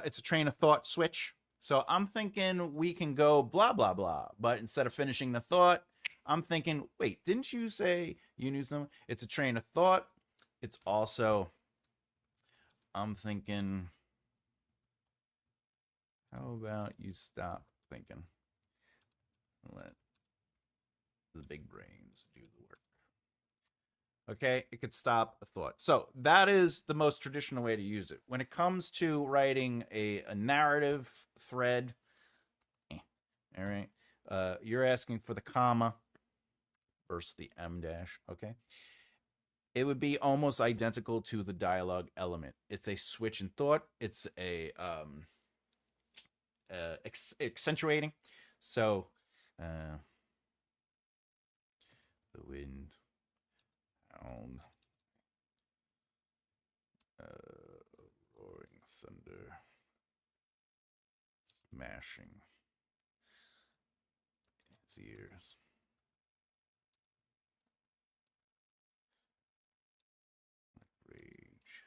it's a train of thought switch. So I'm thinking we can go blah, blah, blah. But instead of finishing the thought, I'm thinking, wait, didn't you say you knew someone? It's a train of thought. It's also, I'm thinking, how about you stop thinking? Let the big brains do the work. Okay, it could stop a thought. So that is the most traditional way to use it. When it comes to writing a narrative thread, all right, you're asking for the comma versus the M dash, okay? It would be almost identical to the dialogue element. It's a switch in thought. It's a accentuating. So, the wind on roaring thunder, smashing his ears. Rage.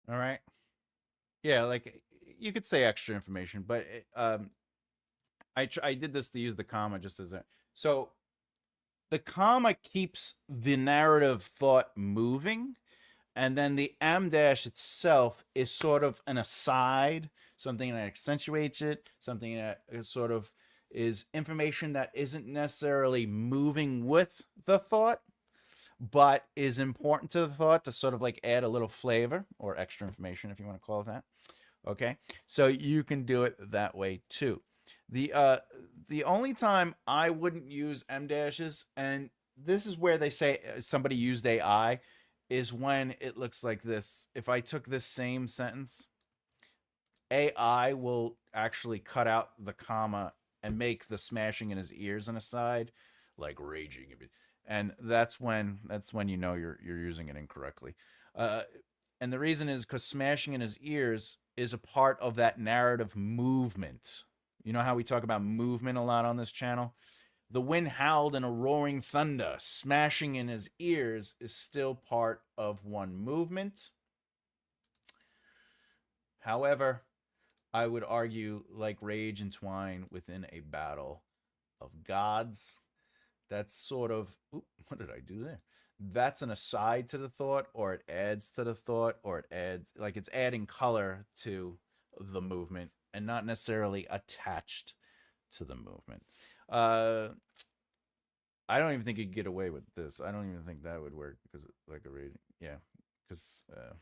All right. Yeah, like you could say extra information, but I did this to use the comma just as a so the comma keeps the narrative thought moving, and then the M dash itself is sort of an aside, something that accentuates it, something that is sort of is information that isn't necessarily moving with the thought, but is important to the thought to sort of like add a little flavor or extra information, if you want to call it that. Okay, so you can do it that way too. The only time I wouldn't use M dashes, and this is where they say somebody used AI, is when it looks like this. If I took this same sentence, AI will actually cut out the comma and make the smashing in his ears an aside, like raging, and that's when you know you're using it incorrectly. And the reason is because smashing in his ears is a part of that narrative movement. You know how we talk about movement a lot on this channel? The wind howled in a roaring thunder, smashing in his ears is still part of one movement. However, I would argue, like rage entwine within a battle of gods, that's sort of, what did I do there? That's an aside to the thought, or it adds to the thought, or it adds, like it's adding color to the movement and not necessarily attached to the movement. Uh, I don't even think you could get away with this. I don't even think that would work because, like a rating, yeah, because uh,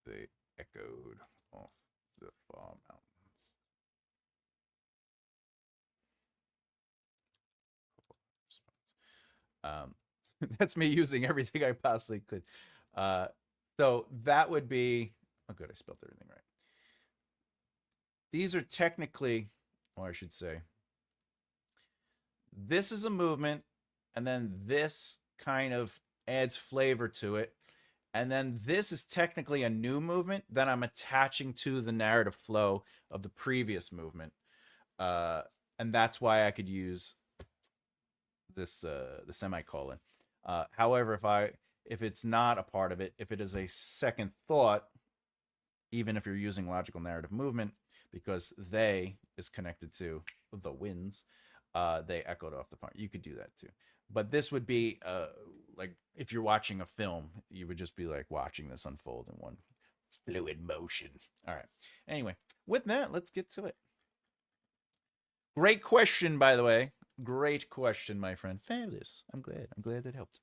they echoed off the far mountains. That's me using everything I possibly could. Uh, so that would be. Oh, good. I spelled everything right. These are technically, or I should say, this is a movement, and then this kind of adds flavor to it. And then this is technically a new movement that I'm attaching to the narrative flow of the previous movement. Uh, and that's why I could use this the semicolon. However, if it's not a part of it, if it is a second thought, even if you're using logical narrative movement, because they is connected to the winds, they echoed off the part. You could do that too. But this would be like if you're watching a film, you would just be like watching this unfold in one fluid motion. All right. Anyway, with that, let's get to it. Great question, by the way. Great question, my friend. Fabulous. I'm glad. I'm glad that helped.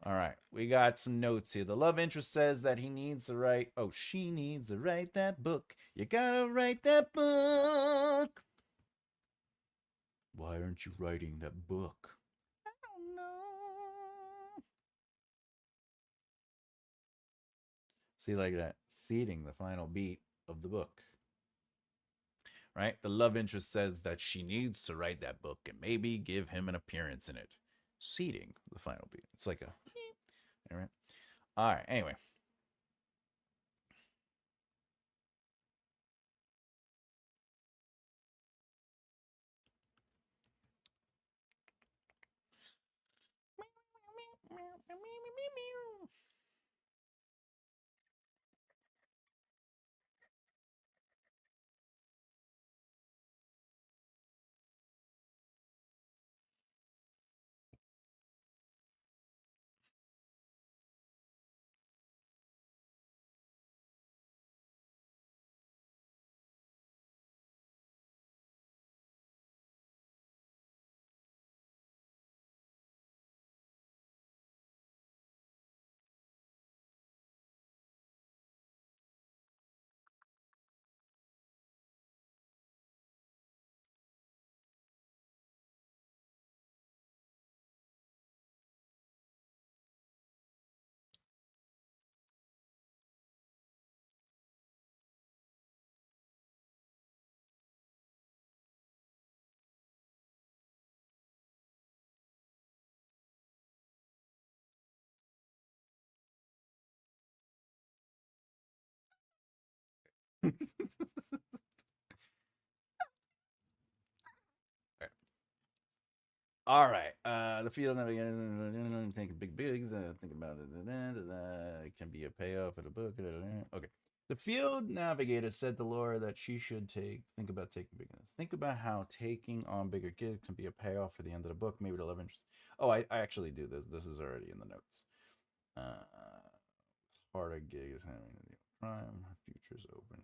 All right, we got some notes here. The love interest says that he needs to write. Oh, she needs to write that book. You gotta write that book. Why aren't you writing that book? I don't know. See, like that, seeding the final beat of the book. Right? The love interest says that she needs to write that book and maybe give him an appearance in it. Seeding the final beat. It's like a. All right. All right. Anyway. All right. The field navigator. Think big, think about it. It can be a payoff for the book. Okay. The field navigator said to Laura that she should think about taking bigger. Think about how taking on bigger gigs can be a payoff for the end of the book. Maybe the love interest. Oh, I actually do this. This is already in the notes. Harder gig is having the prime. Future's open.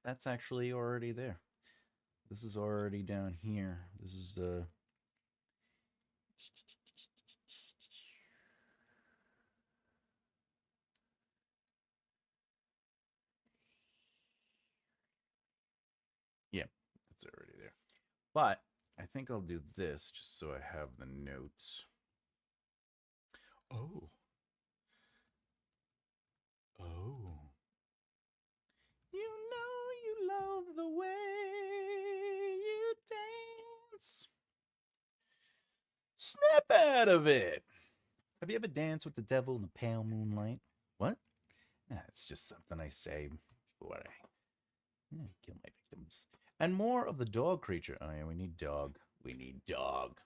That's actually already there. This is already down here. This is the. Yeah, it's already there. But I think I'll do this just so I have the notes. Oh. Oh. You know you love the way dance. Snap out of it. Have you ever danced with the devil in the pale moonlight? What? It's just something I say before I kill my victims. And more of the dog creature. Oh, yeah, we need dog. We need dog.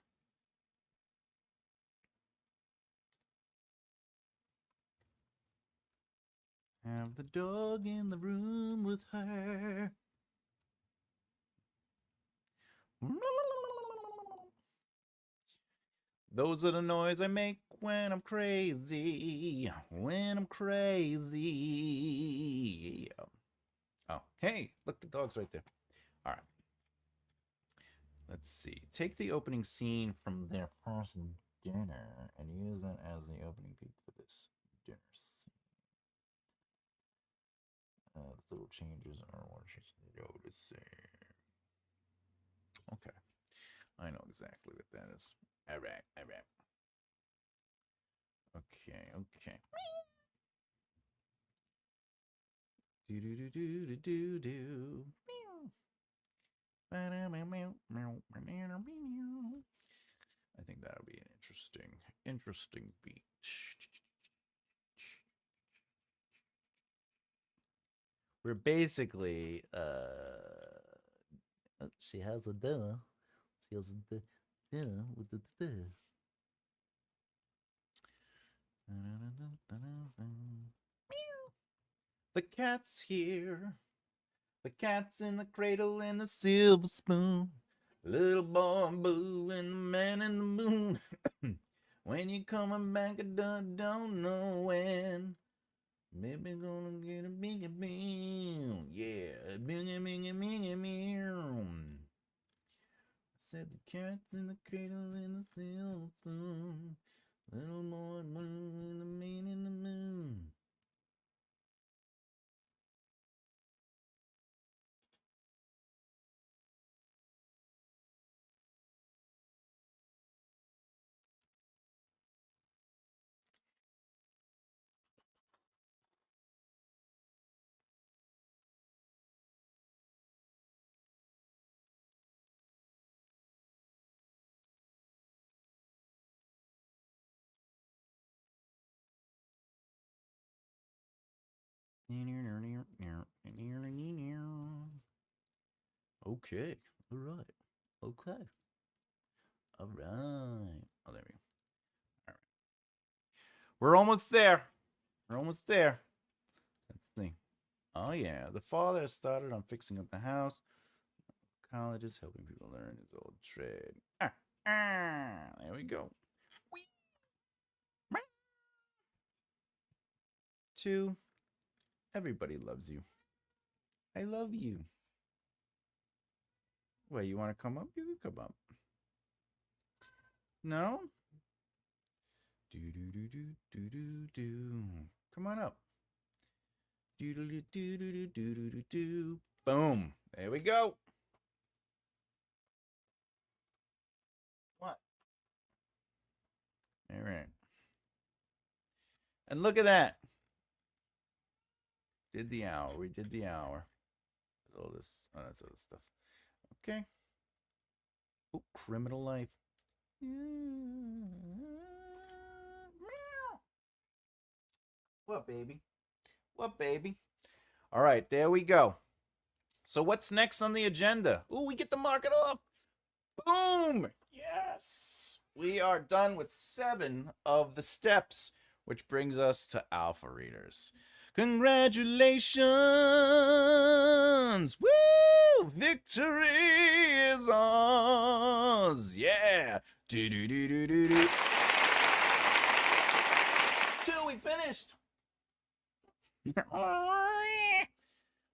Have the dog in the room with her. Those are the noise I make when I'm crazy. When I'm crazy. Oh, hey, look, the dog's right there. All right. Let's see. Take the opening scene from their first dinner and use that as the opening peak for this dinner scene. Little changes are what she's noticing. Okay. I know exactly what that is. All right. Okay. Do. I think that'll be an interesting beat. We're basically she has a dinner. She has a dinner with the The cat's here. The cat's in the cradle and the silver spoon. Little boy blue and the man in the moon. When you coming back, I don't know when. Maybe gonna get a bigger meal. Yeah, a bigger meal. I said the cat's in the cradle and the silver spoon. Little boy blue and the man in the moon. Okay. All right. Okay. All right. Oh, there we go. All right. We're almost there. Let's see. Oh, yeah. The father started on fixing up the house. Colleges helping people learn his old trade. There we go. Whee! 2. Everybody loves you. I love you. Wait, you want to come up? You can come up. No? Do. Come on up. Do. Boom. There we go. What? All right. And look at that. Did the hour. We did the hour. All this. Oh, that's other stuff. Okay. Oh, criminal life. What, baby? What, baby? All right, there we go. So what's next on the agenda? Ooh, we get to mark it off. Boom! Yes! We are done with 7 of the steps, which brings us to alpha readers. Congratulations! Woo! Victory is ours! Yeah! Do. 2, we finished!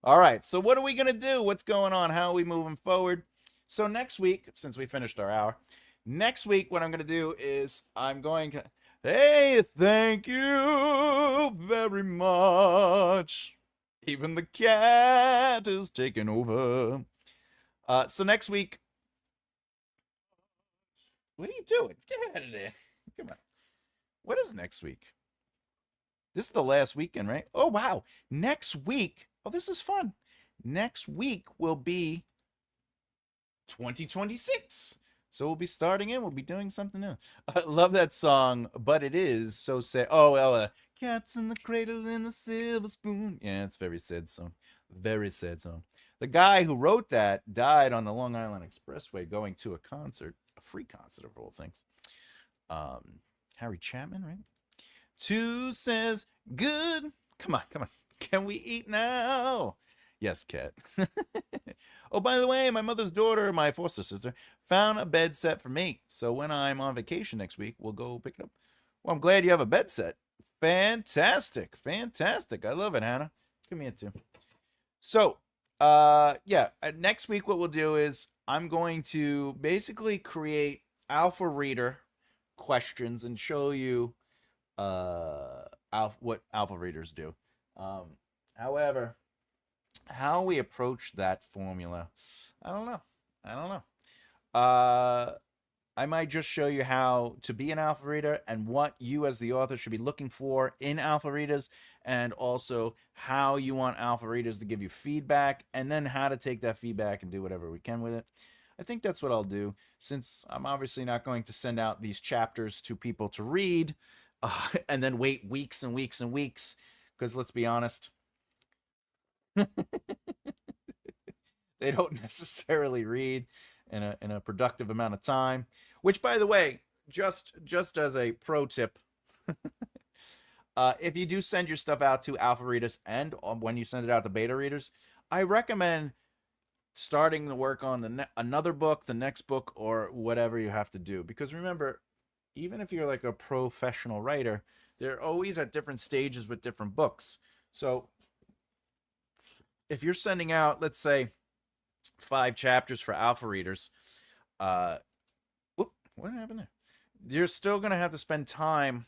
All right, so what are we going to do? What's going on? How are we moving forward? So next week, since we finished our hour, next week what I'm going to do is I'm going to... Hey, thank you very much. Even the cat is taking over. So next week... What are you doing? Get out of there. Come on. What is next week? This is the last weekend, right? Oh, wow. Next week... Oh, this is fun. Next week will be 2026. So we'll be starting in. We'll be doing something new. I love that song, but it is so sad. Oh, well, Cats in the Cradle and the Silver Spoon. Yeah, it's a very sad song. Very sad song. The guy who wrote that died on the Long Island Expressway going to a concert, a free concert of all things. Harry Chapman, right? Two says, good. Come on, come on. Can we eat now? Yes, Cat. Oh, by the way, my mother's daughter, my foster sister, found a bed set for me. So when I'm on vacation next week, we'll go pick it up. Well, I'm glad you have a bed set. Fantastic. Fantastic. I love it, Hannah. Give me it too. So, yeah, next week what we'll do is I'm going to basically create alpha reader questions and show you what alpha readers do. However, how we approach that formula, I don't know. I don't know. I might just show you how to be an alpha reader and what you as the author should be looking for in alpha readers, and also how you want alpha readers to give you feedback, and then how to take that feedback and do whatever we can with it. I think that's what I'll do, since I'm obviously not going to send out these chapters to people to read and then wait weeks and weeks and weeks, because let's be honest, they don't necessarily read in a productive amount of time. Which, by the way, just as a pro tip, if you do send your stuff out to alpha readers and when you send it out to beta readers, I recommend starting the work on another book, the next book, or whatever you have to do. Because remember, even if you're like a professional writer, they're always at different stages with different books. So if you're sending out, let's say, 5 chapters for alpha readers, what happened there? You're still gonna have to spend time.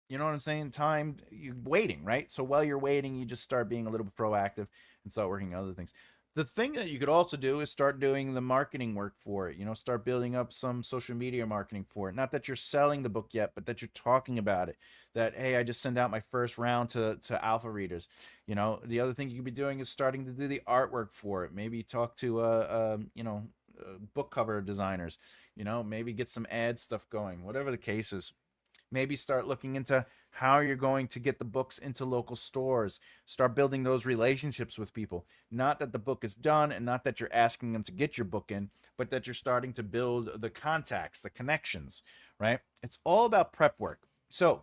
You know what I'm saying? Time you waiting, right? So while you're waiting, you just start being a little bit proactive and start working on other things. The thing that you could also do is start doing the marketing work for it. Start building up some social media marketing for it. Not that you're selling the book yet, but that you're talking about it. That, hey, I just sent out my first round to alpha readers. The other thing you could be doing is starting to do the artwork for it. Maybe talk to book cover designers. Maybe get some ad stuff going. Whatever the case is. Maybe start looking into how you're going to get the books into local stores. Start building those relationships with people. Not that the book is done and not that you're asking them to get your book in, but that you're starting to build the contacts, the connections, right? It's all about prep work. So,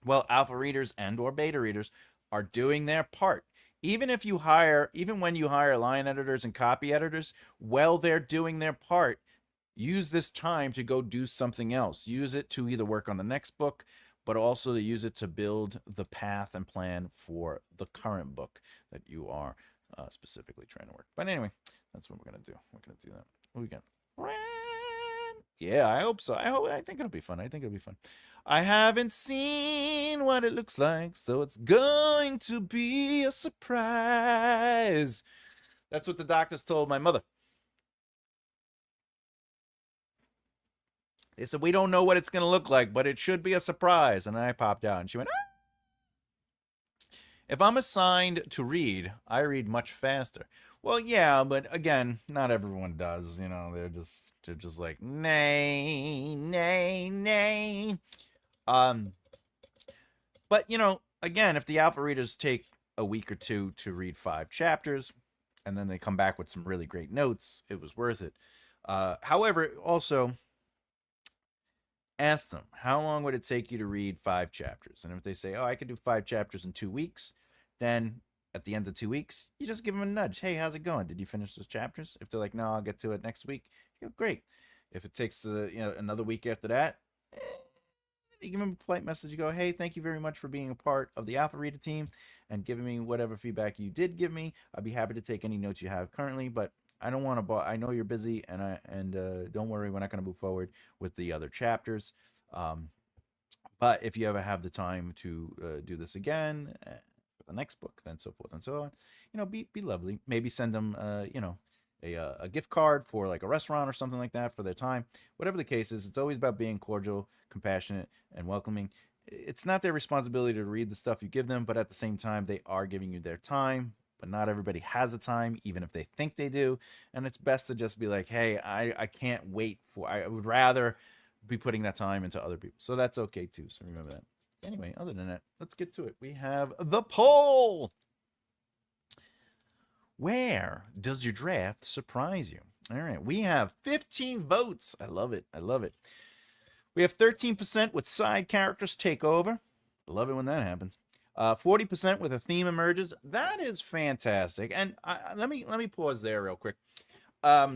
well, alpha readers and or beta readers are doing their part. Even when you hire line editors and copy editors, while they're doing their part, use this time to go do something else. Use it to either work on the next book, but also to use it to build the path and plan for the current book that you are specifically trying to work. But anyway, that's what we're going to do. We're going to do that. What we got? Yeah, I hope so. I think it'll be fun. I haven't seen what it looks like, so it's going to be a surprise. That's what the doctors told my mother. They said, we don't know what it's going to look like, but it should be a surprise. And I popped out and she went, ah! If I'm assigned to read, I read much faster. Well, yeah, but again, not everyone does. They're just like, nay, nay, nay. But, again, if the alpha readers take a week or two to read 5 chapters, and then they come back with some really great notes, it was worth it. However, also, ask them, how long would it take you to read 5 chapters? And if they say, oh, I could do 5 chapters in 2 weeks, then at the end of 2 weeks, you just give them a nudge. Hey, how's it going? Did you finish those chapters? If they're like, no, I'll get to it next week, you go, great. If it takes another week after that, you give them a polite message. You go, hey, thank you very much for being a part of the Alpha Reader team and giving me whatever feedback you did give me. I'd be happy to take any notes you have currently, but I don't want to. I know you're busy, and don't worry, we're not going to move forward with the other chapters. But if you ever have the time to do this again for the next book, then so forth and so on, be lovely. Maybe send them, a gift card for like a restaurant or something like that for their time. Whatever the case is, it's always about being cordial, compassionate, and welcoming. It's not their responsibility to read the stuff you give them, but at the same time, they are giving you their time. but not everybody has the time, even if they think they do. And it's best to just be like, hey, I can't wait for, I would rather be putting that time into other people. So that's okay too. So remember that. Anyway, other than that, let's get to it. We have the poll. Where does your draft surprise you? All right, we have 15 votes. I love it. I love it. We have 13% with side characters take over. I love it when that happens. 40% with a theme emerges. That is fantastic. And let me pause there real quick. Or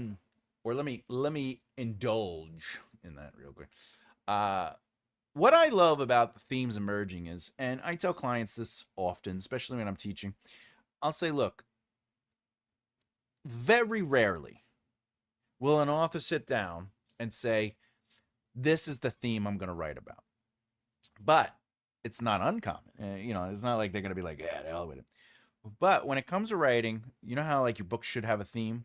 let me indulge in that real quick. What I love about the themes emerging is, and I tell clients this often, especially when I'm teaching, I'll say, look, very rarely will an author sit down and say, this is the theme I'm going to write about. But it's not uncommon. It's not like they're going to be like, yeah, the hell with it. But when it comes to writing, you know how like your book should have a theme?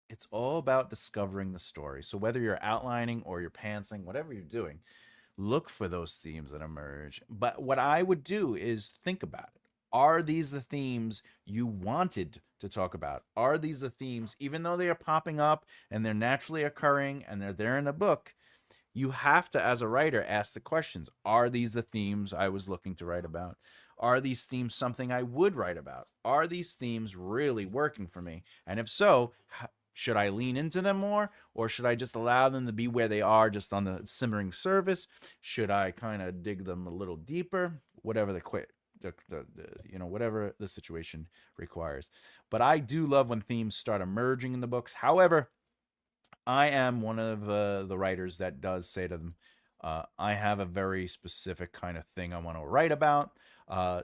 It's all about discovering the story. So whether you're outlining or you're pantsing, whatever you're doing, look for those themes that emerge. But what I would do is think about it. Are these the themes you wanted to talk about? Are these the themes, even though they are popping up and they're naturally occurring and they're there in the book, you have to, as a writer, ask the questions. Are these the themes I was looking to write about? Are these themes something I would write about? Are these themes really working for me? And if so, should I lean into them more, or should I just allow them to be where they are, just on the simmering surface? Should I kind of dig them a little deeper? Whatever whatever the situation requires. But I do love when themes start emerging in the books. However, I am one of the writers that does say to them, I have a very specific kind of thing I want to write about.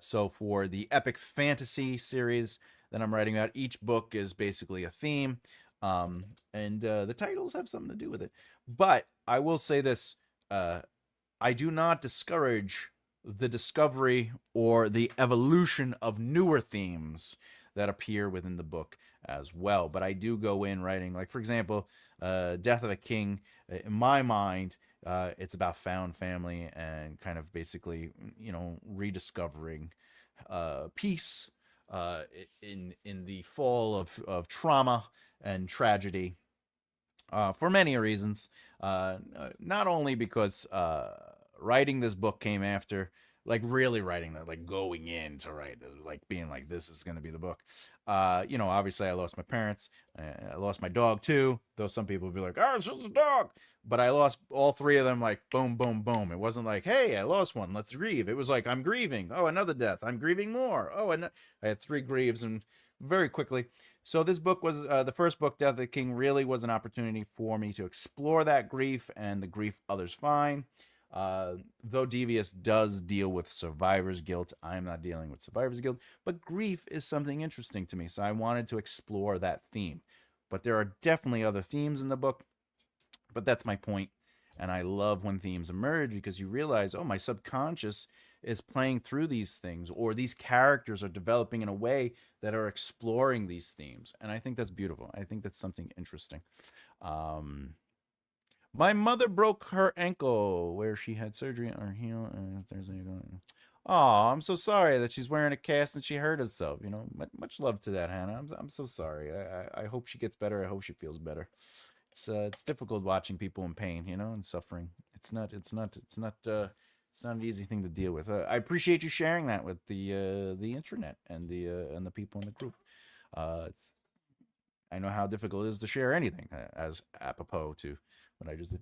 So for the epic fantasy series that I'm writing about, each book is basically a theme. And the titles have something to do with it. But I will say this, I do not discourage the discovery or the evolution of newer themes that appear within the book as well. But I do go in writing, like, for example, Death of a King. In my mind, it's about found family and kind of basically, rediscovering peace in the fall of trauma and tragedy, for many reasons. Not only because writing this book came after, like, really writing that, like going in to write, like being like, this is going to be the book. Obviously I lost my parents. I lost my dog too, though some people would be like, oh, it's just a dog. But I lost all three of them, like, boom, boom, boom. It wasn't like, hey, I lost one, let's grieve. It was like, I'm grieving. Oh, another death. I'm grieving more. Oh, and I had three grieves, and very quickly. So this book was, the first book, Death of the King, really was an opportunity for me to explore that grief and the grief others find. Though Devious does deal with survivor's guilt, I'm not dealing with survivor's guilt, but grief is something interesting to me, so I wanted to explore that theme. But there are definitely other themes in the book, but that's my point. And I love when themes emerge, because you realize, oh, my subconscious is playing through these things, or these characters are developing in a way that are exploring these themes. And I think that's beautiful. I think that's something interesting. My mother broke her ankle where she had surgery on her heel. Oh, I'm so sorry that she's wearing a cast and she hurt herself. Much love to that, Hannah. I'm so sorry. I hope she gets better. I hope she feels better. It's difficult watching people in pain, and suffering. It's not an easy thing to deal with. I appreciate you sharing that with the internet and the people in the group. I know how difficult it is to share anything, as apropos to what I just did.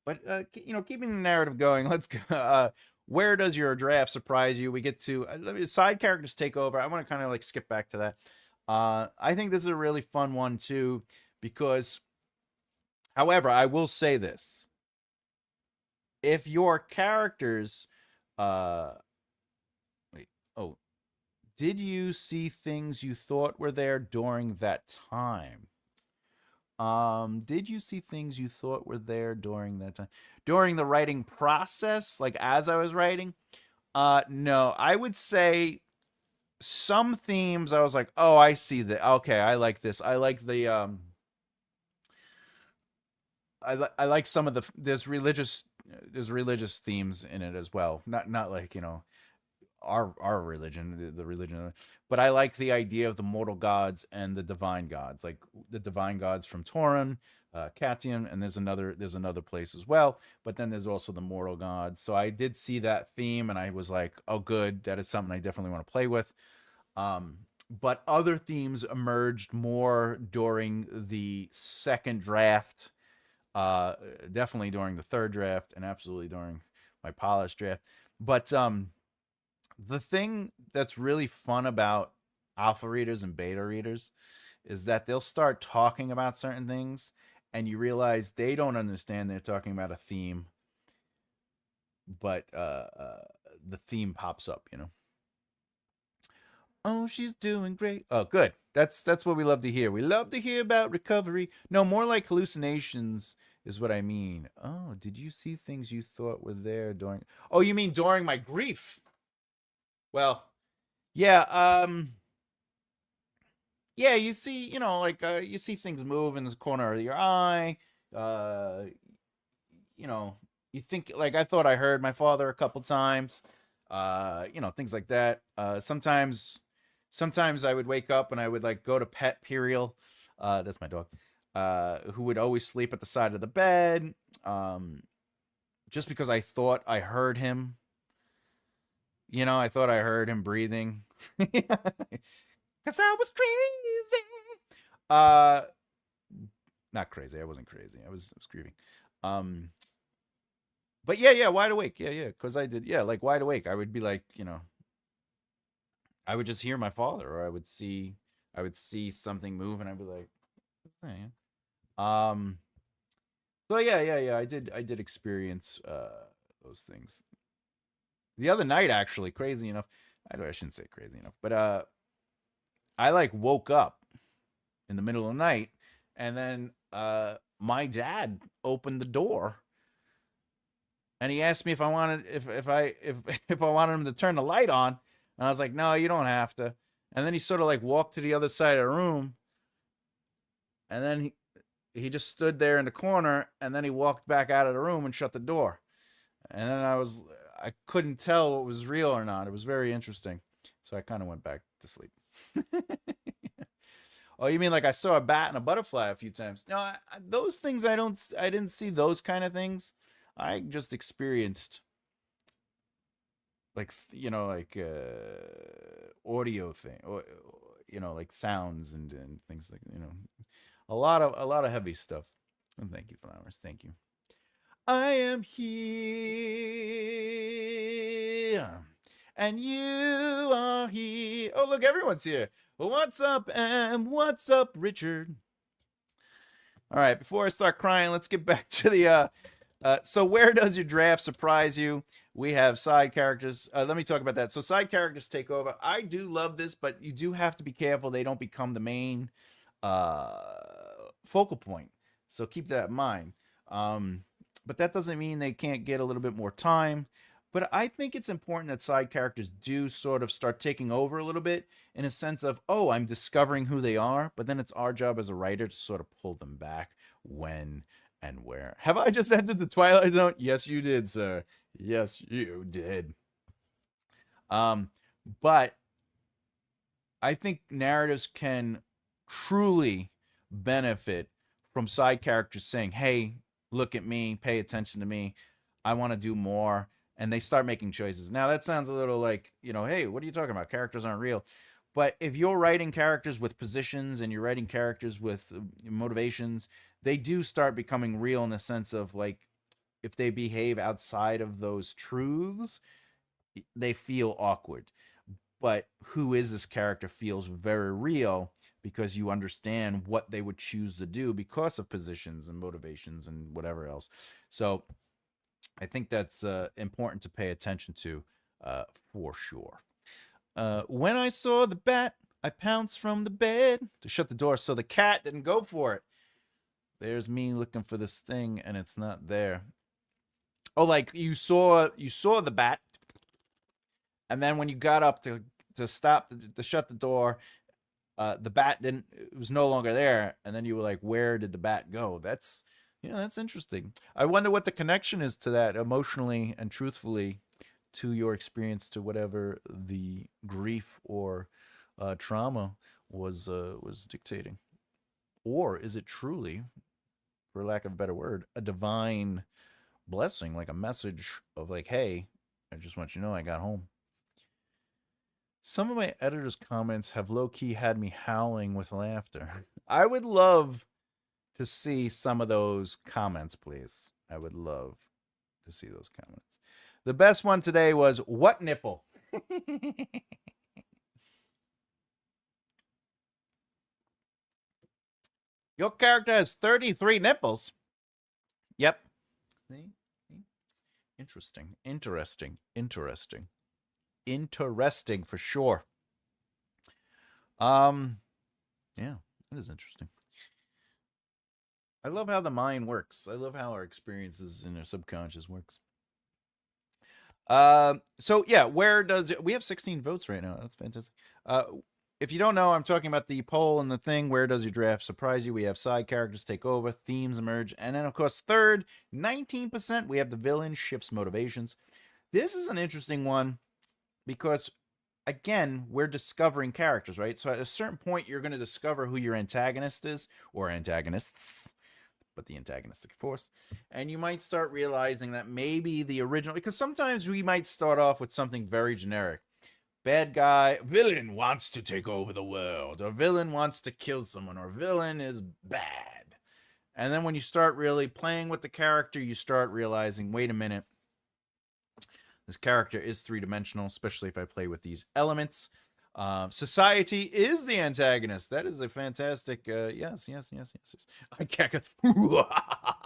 But keeping the narrative going, let's go. Where does your draft surprise you? We get to side characters take over. I want to kind of like skip back to that. I think this is a really fun one too, because, however, I will say this: if your characters, did you see things you thought were there during that time? Did you see things you thought were there during that time? During the writing process, like as I was writing? No, I would say some themes I was like, oh, I see that. Okay, I like this. I like the I like some of there's religious themes in it as well. Not like, our religion, the religion. But I like the idea of the mortal gods and the divine gods, like the divine gods from Torin, Katian, and there's another place as well. But then there's also the mortal gods. So I did see that theme, and I was like, oh, good, that is something I definitely want to play with. Um, but other themes emerged more during the second draft, uh, definitely during the third draft, and absolutely during my polished draft. But the thing that's really fun about alpha readers and beta readers is that they'll start talking about certain things, and you realize they don't understand they're talking about a theme, but the theme pops up, you know. Oh, she's doing great. Oh, good. That's what we love to hear. We love to hear about recovery. No, more like hallucinations is what I mean. Oh, did you see things you thought were there during? Oh, you mean during my grief? Well, yeah. Yeah. You see, like you see things move in the corner of your eye. Uh, you know, you think like I thought I heard my father a couple times. Things like that. Sometimes I would wake up and I would like go to pet Perial. That's my dog. Who would always sleep at the side of the bed. Just because I thought I heard him. I thought I heard him breathing. Cause I was crazy. Uh, Not crazy. I wasn't crazy. I was grieving. Um, but yeah, wide awake. Yeah. Cause I did. Yeah, like wide awake. I would be like, I would just hear my father, or I would see something move, and I'd be like, "Hey." Um. So yeah. I did experience those things the other night. Actually, crazy enough, I shouldn't say crazy enough, but I like woke up in the middle of the night, and then my dad opened the door, and he asked me if I wanted if I if if I wanted him to turn the light on, and I was like, no, you don't have to. And then he sort of like walked to the other side of the room, and then he just stood there in the corner, and then he walked back out of the room and shut the door. And then I couldn't tell what was real or not. It was very interesting. So I kind of went back to sleep. Oh, you mean like I saw a bat and a butterfly a few times? No, those things I didn't see those kind of things. I just experienced like like audio thing, or like sounds and things like a lot of heavy stuff. And thank you, flowers. Thank you. I am here, and you are here. Oh, look, everyone's here. What's up, Em? What's up, Richard? All right, before I start crying, let's get back to the. So, where does your draft surprise you? We have side characters. Let me talk about that. So, side characters take over. I do love this, but you do have to be careful they don't become the main uh, focal point. So, keep that in mind. Um, but that doesn't mean they can't get a little bit more time. But I think it's important that side characters do sort of start taking over a little bit in a sense of, oh, I'm discovering who they are. But then it's our job as a writer to sort of pull them back when and where. Have I just entered the Twilight Zone? Yes, you did, sir. Yes, you did. Um, but I think narratives can truly benefit from side characters saying, "Hey, look at me, pay attention to me. I want to do more." And they start making choices. Now that sounds a little like, hey, what are you talking about? Characters aren't real. But if you're writing characters with positions and you're writing characters with motivations, they do start becoming real in the sense of like if they behave outside of those truths, they feel awkward. But who is this character feels very real because you understand what they would choose to do because of positions and motivations and whatever else. So I think that's important to pay attention to uh, for sure. When I saw the bat, I pounced from the bed to shut the door so the cat didn't go for it. There's me looking for this thing and it's not there. Oh, like you saw the bat, and then when you got up to stop to shut the door, the bat didn't it was no longer there, and then you were like, where did the bat go? That's interesting. I wonder what the connection is to that emotionally and truthfully to your experience, to whatever the grief or trauma was dictating? Or is it truly, for lack of a better word, a divine blessing, like a message of like, hey, I just want you to know I got home. Some of my editor's comments have low key had me howling with laughter. I would love to see some of those comments, please. I would love to see those comments. The best one today was, what nipple? Your character has 33 nipples. Yep. Interesting. Interesting for sure. Yeah, that is interesting. I love how the mind works. I love how our experiences in our subconscious works. So yeah, where does it, we have 16 votes right now? That's fantastic. If you don't know, I'm talking about the poll and the thing. Where does your draft surprise you? We have side characters take over, themes emerge, and then of course third, 19%. We have the villain shifts motivations. This is an interesting one because again, we're discovering characters, right? So at a certain point, you're going to discover who your antagonist is or antagonists, but the antagonistic force. And you might start realizing that maybe the original, because sometimes we might start off with something very generic. Bad guy, villain wants to take over the world, or villain wants to kill someone, or villain is bad. And then when you start really playing with the character, you start realizing, wait a minute, this character is three-dimensional, especially if I play with these elements. Society is the antagonist. That is a fantastic, yes. I can't go, but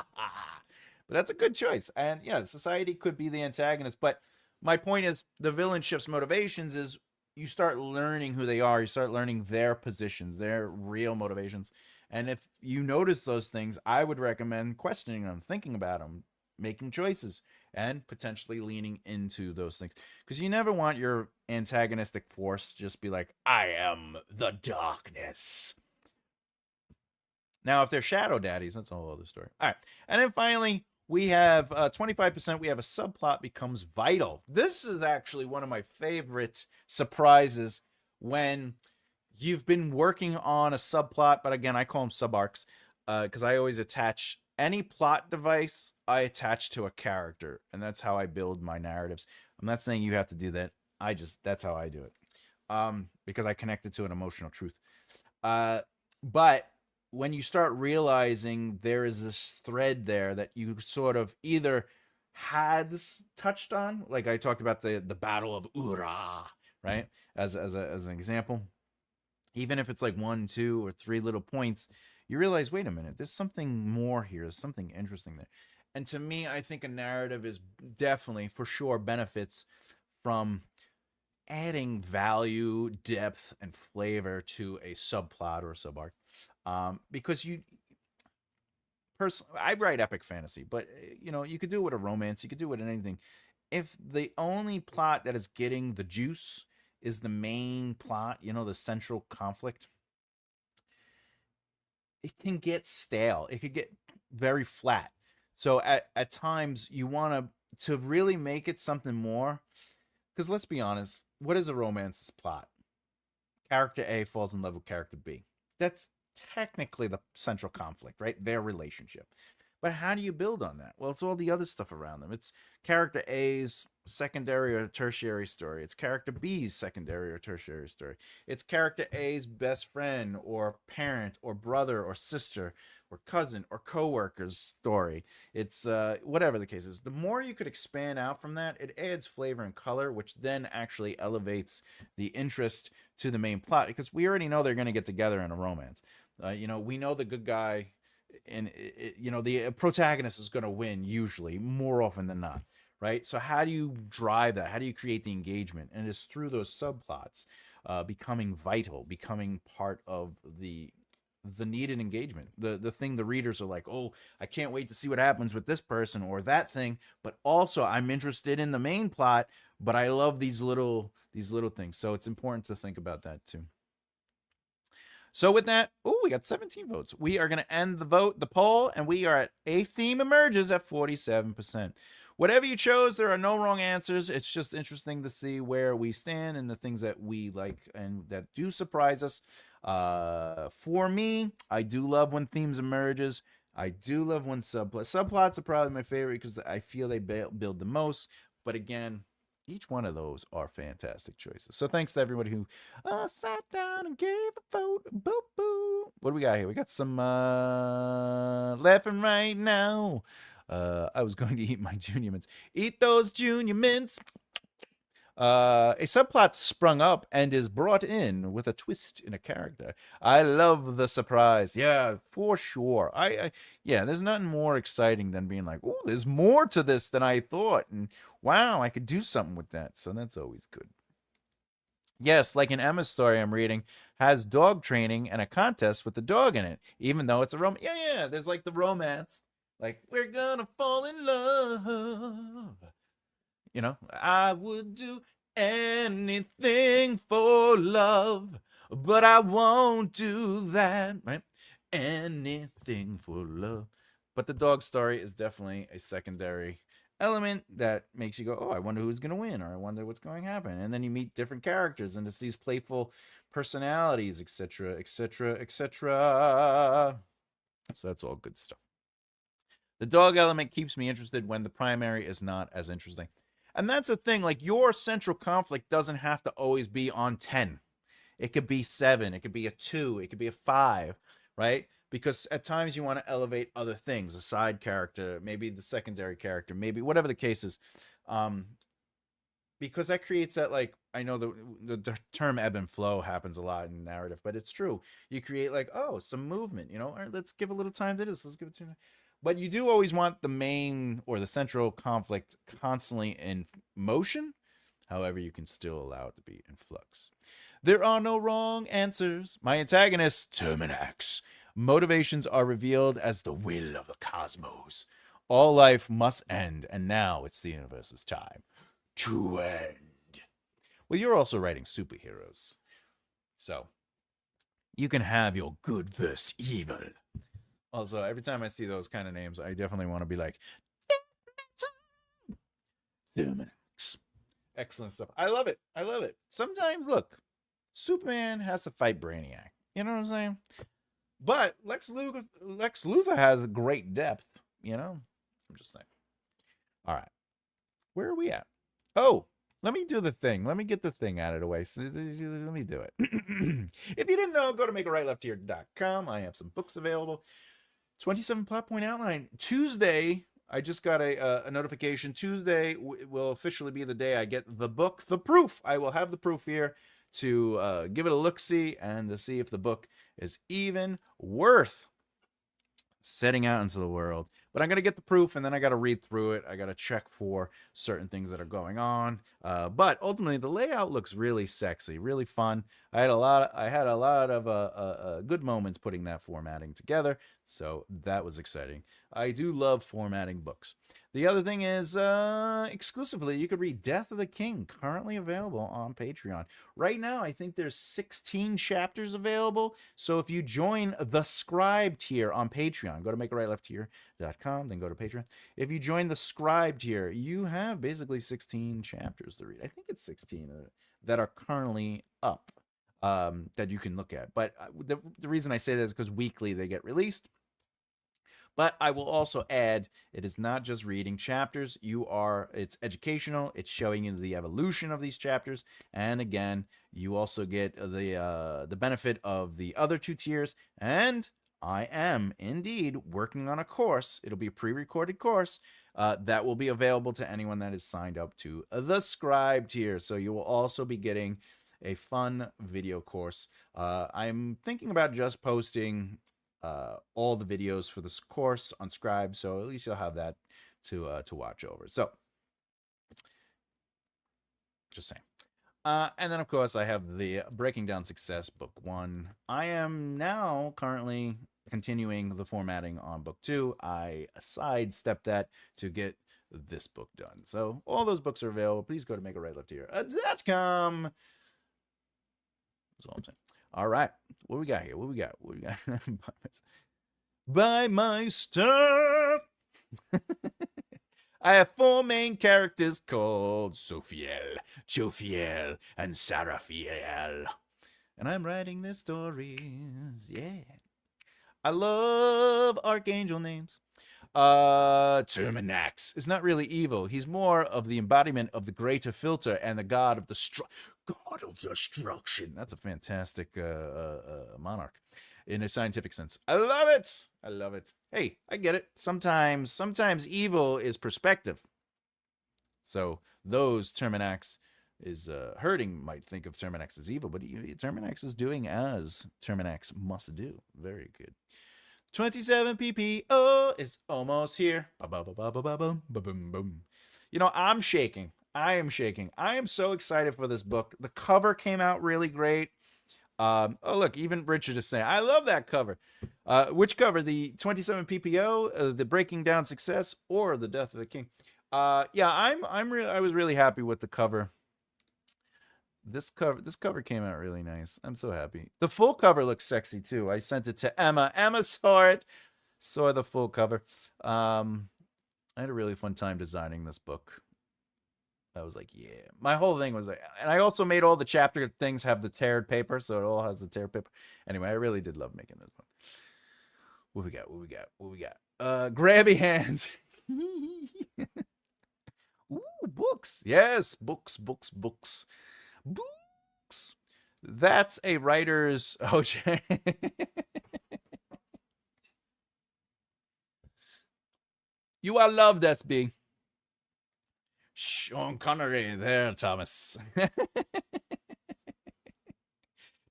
that's a good choice. And yeah, society could be the antagonist. But my point is, the villain shifts motivations is you start learning who they are. You start learning their positions, their real motivations. And if you notice those things, I would recommend questioning them, thinking about them, making choices, and potentially leaning into those things. Because you never want your antagonistic force to just be like, I am the darkness. Now, if they're shadow daddies, that's a whole other story. All right. And then finally, we have 25%. We have a subplot becomes vital. This is actually one of my favorite surprises when you've been working on a subplot, but again, I call them sub-arcs because I always attach any plot device I attach to a character, and that's how I build my narratives. I'm not saying you have to do that. That's how I do it. Because I connect it to an emotional truth. But when you start realizing there is this thread there that you sort of either had touched on, like I talked about the Battle of Ura, right? As an example. Even if it's like 1, 2, or 3 little points, you realize, wait a minute, there's something more here. There's something interesting there. And to me, I think a narrative is definitely, for sure, benefits from adding value, depth, and flavor to a subplot or a sub-arc. Because I write epic fantasy, but you could do it with a romance. You could do it in anything. If the only plot that is getting the juice is the main plot, the central conflict, it can get stale. It could get very flat. So at times you want to really make it something more. Because let's be honest, what is a romance's plot? Character A falls in love with character B. That's technically the central conflict, right? Their relationship. But how do you build on that? Well, it's all the other stuff around them. It's character A's secondary or tertiary story. It's character B's secondary or tertiary story. It's character A's best friend or parent or brother or sister or cousin or coworker's story. It's whatever the case is. The more you could expand out from that, it adds flavor and color, which then actually elevates the interest to the main plot because we already know they're going to get together in a romance. We know the good guy and the protagonist is going to win usually, more often than not, right? So how do you drive that? How do you create the engagement? And it's through those subplots becoming vital, becoming part of the needed engagement, the thing the readers are like, oh, I can't wait to see what happens with this person or that thing, but also I'm interested in the main plot, but I love these little things. So it's important to think about that too. So with that, we got 17 votes. We are going to end the poll, and we are at A Theme Emerges at 47%. Whatever you chose, there are no wrong answers. It's just interesting to see where we stand and the things that we like and that do surprise us. For me, I do love when themes emerges. I do love when subplots are probably my favorite because I feel they build the most. But again, each one of those are fantastic choices. So thanks to everybody who sat down and gave a vote. Boo boo. What do we got here? We got some laughing right now. I was going to eat my junior mints. Eat those junior mints. A subplot sprung up and is brought in with a twist in a character. I love the surprise. Yeah, for sure. Yeah, there's nothing more exciting than being like, oh, there's more to this than I thought. And wow, I could do something with that. So that's always good. Yes, like in Emma's story I'm reading, has dog training and a contest with the dog in it, even though it's a romance. Yeah, there's like the romance. Like, we're gonna fall in love. You know, I would do anything for love, but I won't do that, right? Anything for love. But the dog story is definitely a secondary element that makes you go, oh, I wonder who's going to win, or I wonder what's going to happen. And then you meet different characters, and it's these playful personalities, etc., etc., etc. So that's all good stuff. The dog element keeps me interested when the primary is not as interesting. And that's the thing, like your central conflict doesn't have to always be on 10. It could be 7, it could be a 2, it could be a 5, right? Because at times you want to elevate other things, a side character, maybe the secondary character, maybe whatever the case is. Because that creates that, like, I know the term ebb and flow happens a lot in narrative, but it's true. You create like, oh, some movement, you know, all right, let's give a little time to this, let's give it to. But you do always want the main or the central conflict constantly in motion. However, you can still allow it to be in flux. There are no wrong answers. My antagonist, Terminax. Motivations are revealed as the will of the cosmos. All life must end, and now it's the universe's time to end. Well, you're also writing superheroes. So, you can have your good versus evil. Also, every time I see those kind of names, I definitely want to be like, Terminax. Excellent stuff. I love it. I love it. Sometimes, look, Superman has to fight Brainiac. You know what I'm saying? But Lex Luthor has great depth. You know? I'm just saying. All right. Where are we at? Oh, let me do the thing. Let me get the thing out of the way. So, let me do it. If you didn't know, go to makearightlefthear.com. I have some books available. 27 plot point outline. Tuesday, I just got a notification. Tuesday will officially be the day I get the book, the proof. I will have the proof here to give it a look-see and to see if the book is even worth setting out into the world. But I'm going to get the proof, and then I got to read through it. I got to check for certain things that are going on. But ultimately, the layout looks really sexy, really fun. I had a lot of good moments putting that formatting together, so that was exciting. I do love formatting books. The other thing is, exclusively, you could read Death of the King, currently available on Patreon. Right now, I think there's 16 chapters available. So if you join the Scribe tier on Patreon, go to makearightlefthear.com, then go to Patreon. If you join the Scribe tier, you have basically 16 chapters to read. I think it's 16 that are currently up that you can look at. But the reason I say that is because weekly they get released. But I will also add, it is not just reading chapters. It's educational. It's showing you the evolution of these chapters. And again, you also get the benefit of the other 2 tiers. And I am indeed working on a course. It'll be a pre-recorded course that will be available to anyone that is signed up to the Scribe tier. So you will also be getting a fun video course. I'm thinking about just posting all the videos for this course on Scribe, so at least you'll have that to watch over. So, just saying. And then, of course, I have the Breaking Down Success Book 1. I am now currently continuing the formatting on Book 2. I sidestepped that to get this book done. So, all those books are available. Please go to makearightlefthear.com. That's all I'm saying. All right. What we got here? What we got? Buy my stuff. I have four main characters called Sophiel, Jophiel, and Saraphiel. And I'm writing their stories. Yeah. I love archangel names. Terminax is not really evil. He's more of the embodiment of the greater filter and the god of god of destruction. That's a fantastic monarch in a scientific sense. I love it. I love it. Hey, I get it. Sometimes evil is perspective. So those Terminax is hurting might think of Terminax as evil, but Terminax is doing as Terminax must do. Very good. 27 PPO is almost here. You know, I'm shaking. I am shaking. I am so excited for this book. The cover came out really great. Oh, look, even Richard is saying, I love that cover. Which cover? The 27 PPO, the Breaking Down Success, or the Death of the King? Yeah, I was really happy with the cover. This cover came out really nice. I'm so happy. The full cover looks sexy too. I sent it to Emma. Emma saw it. Saw the full cover. I had a really fun time designing this book. I was like, yeah. My whole thing was like, and I also made all the chapter things have the teared paper, so it all has the teared paper. Anyway, I really did love making this one. What we got? What we got? What we got? Grabby hands. Ooh, books. Yes, books. Books. That's a writer's OJ. You are loved, SB. Sean Connery there, Thomas.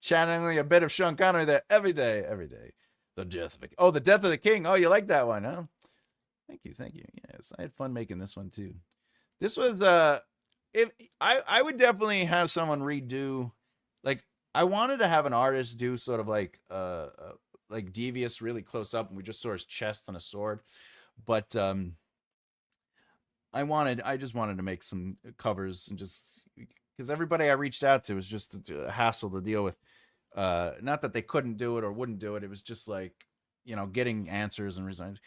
Channeling a bit of Sean Connery there every day. The death of the king. Oh, you like that one, huh? Thank you. Yes, I had fun making this one too. This was if I would definitely have someone redo, like I wanted to have an artist do sort of like Devious really close up, and we just saw his chest and a sword, but I just wanted to make some covers and just because everybody I reached out to was just a hassle to deal with. Not that they couldn't do it or wouldn't do it. It was just like, getting answers and resigns.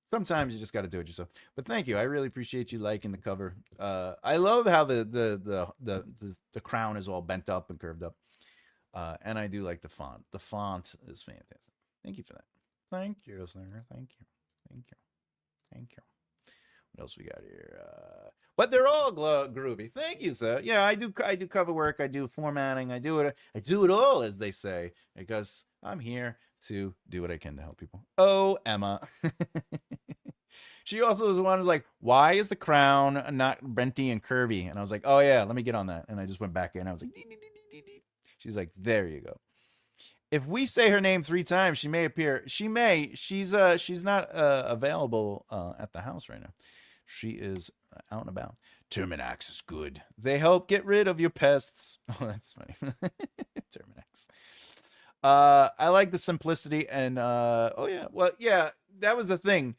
Sometimes you just got to do it yourself. But thank you. I really appreciate you liking the cover. I love how the crown is all bent up and curved up. And I do like the font. The font is fantastic. Thank you for that. Thank you, sir. Thank you. What else we got here? But they're all groovy. Thank you, sir. Yeah, I do cover work. I do formatting. I do it all, as they say, because I'm here to do what I can to help people. Oh, Emma. She also was the one who's like, why is the crown not benty and curvy? And I was like, oh yeah, let me get on that. And I just went back in. I was like, dee, dee, dee, dee. She's like, there you go. If we say her name 3 times, she may appear. She may. She's not available at the house right now. She is out and about. Terminax is good. They help get rid of your pests. Oh, that's funny. Terminax. I like the simplicity and oh yeah, well yeah, that was the thing.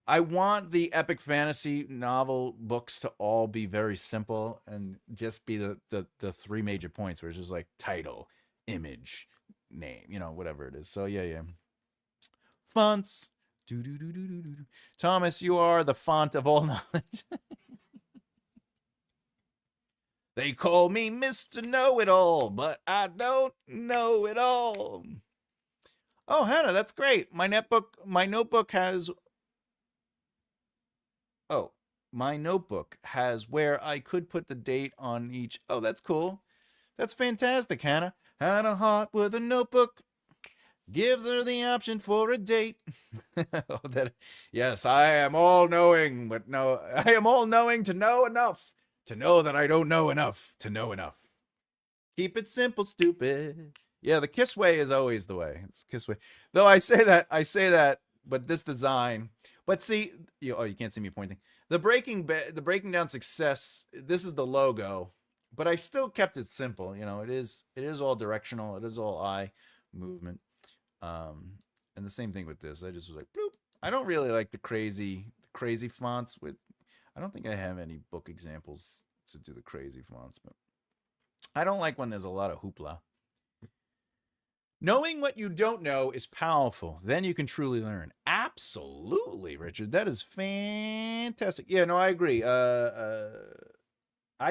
I want the epic fantasy novel books to all be very simple and just be the 3 major points where it's just like title, image, name, whatever it is. So yeah. Fonts. Thomas, you are the font of all knowledge. They call me Mr. Know-It-All, but I don't know it all. Oh, Hannah, that's great. My notebook has where I could put the date on each. Oh, that's cool. That's fantastic, Hannah. Hannah Hart with a notebook gives her the option for a date. Yes, I am all knowing, but no, I am all knowing to know enough to know that I don't know enough to know enough. Keep it simple, stupid. Yeah, the kiss way is always the way. It's kiss way. Though I say that, but this design. But see, you can't see me pointing. The breaking down success. This is the logo, but I still kept it simple. It is all directional. It is all eye movement. And the same thing with this. I just was like, bloop. I don't really like the crazy fonts with. I don't think I have any book examples to do the crazy fonts, but I don't like when there's a lot of hoopla. Knowing what you don't know is powerful. Then you can truly learn. Absolutely, Richard. That is fantastic. Yeah, no, I agree. I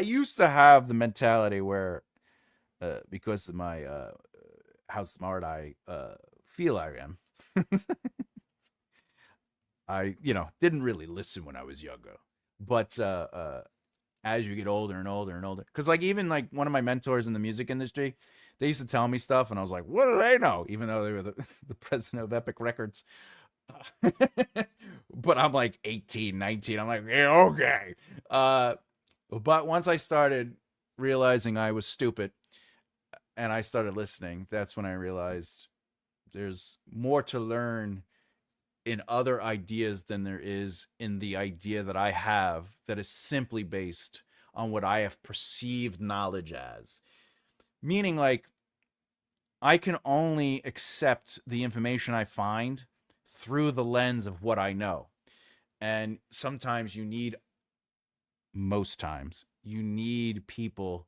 used to have the mentality where, because of my how smart I feel I am, I didn't really listen when I was younger. But as you get older and older and older, because like even like one of my mentors in the music industry, they used to tell me stuff, and I was like, what do they know? Even though they were the president of Epic Records. But I'm like 18, 19. I'm like, yeah, okay. But once I started realizing I was stupid and I started listening, that's when I realized there's more to learn in other ideas than there is in the idea that I have that is simply based on what I have perceived knowledge as. Meaning, like, I can only accept the information I find through the lens of what I know. And sometimes most times, you need people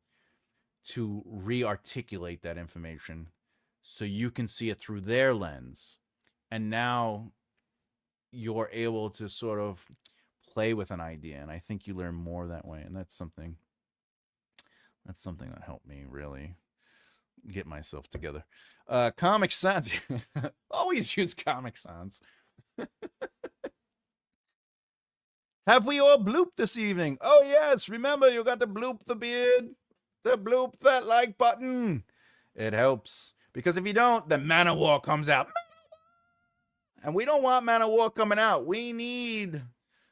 to re articulate that information so you can see it through their lens. And now you're able to sort of play with an idea. And I think you learn more that way. And that's something that helped me really get myself together. Comic Sans. Always use Comic Sans. Have we all blooped this evening? Oh, yes. Remember, you got to bloop the beard, to bloop that like button. It helps. Because if you don't, the Man of War comes out. And we don't want Man of War coming out. We need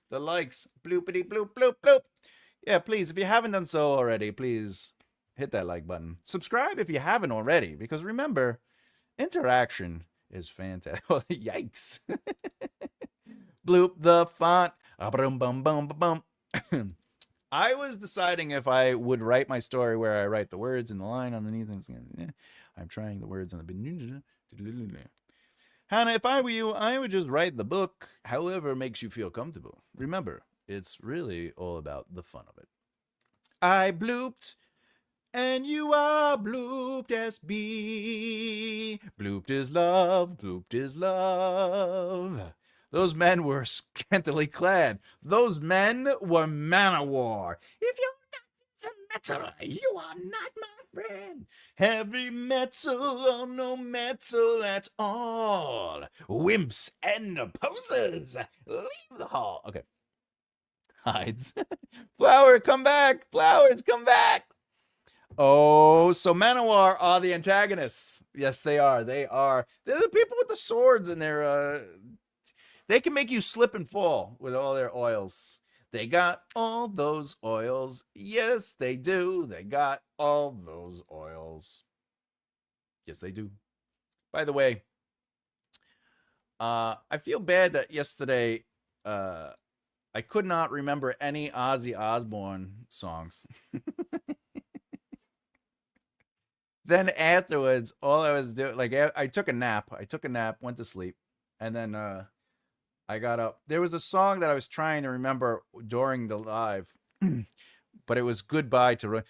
the likes. Bloopity bloop bloop bloop. Yeah, please, if you haven't done so already, please hit that like button. Subscribe if you haven't already. Because remember, interaction is fantastic. Yikes. Bloop the font. Bum, bum, bum, bum. I was deciding if I would write my story where I write the words in the line underneath. I'm trying the words on the. Hannah, if I were you, I would just write the book, however makes you feel comfortable. Remember, it's really all about the fun of it. I blooped, and you are blooped, SB. Blooped is love, blooped is love. Those men were scantily clad. Those men were man of war. If you're not a metal, you are not my friend. Heavy metal or no metal at all. Wimps and posers, leave the hall. Okay. Hides. Flower, come back. Flowers, come back. Oh, so Manowar are the antagonists. Yes, they are. They're the people with the swords in their they can make you slip and fall with all their oils. They got all those oils. Yes, they do. They got all those oils. Yes, they do. By the way, I feel bad that yesterday I could not remember any Ozzy Osbourne songs. Then afterwards, all I was doing, like, I took a nap. Went to sleep, and then I got up. There was a song that I was trying to remember during the live, but it was "Goodbye to."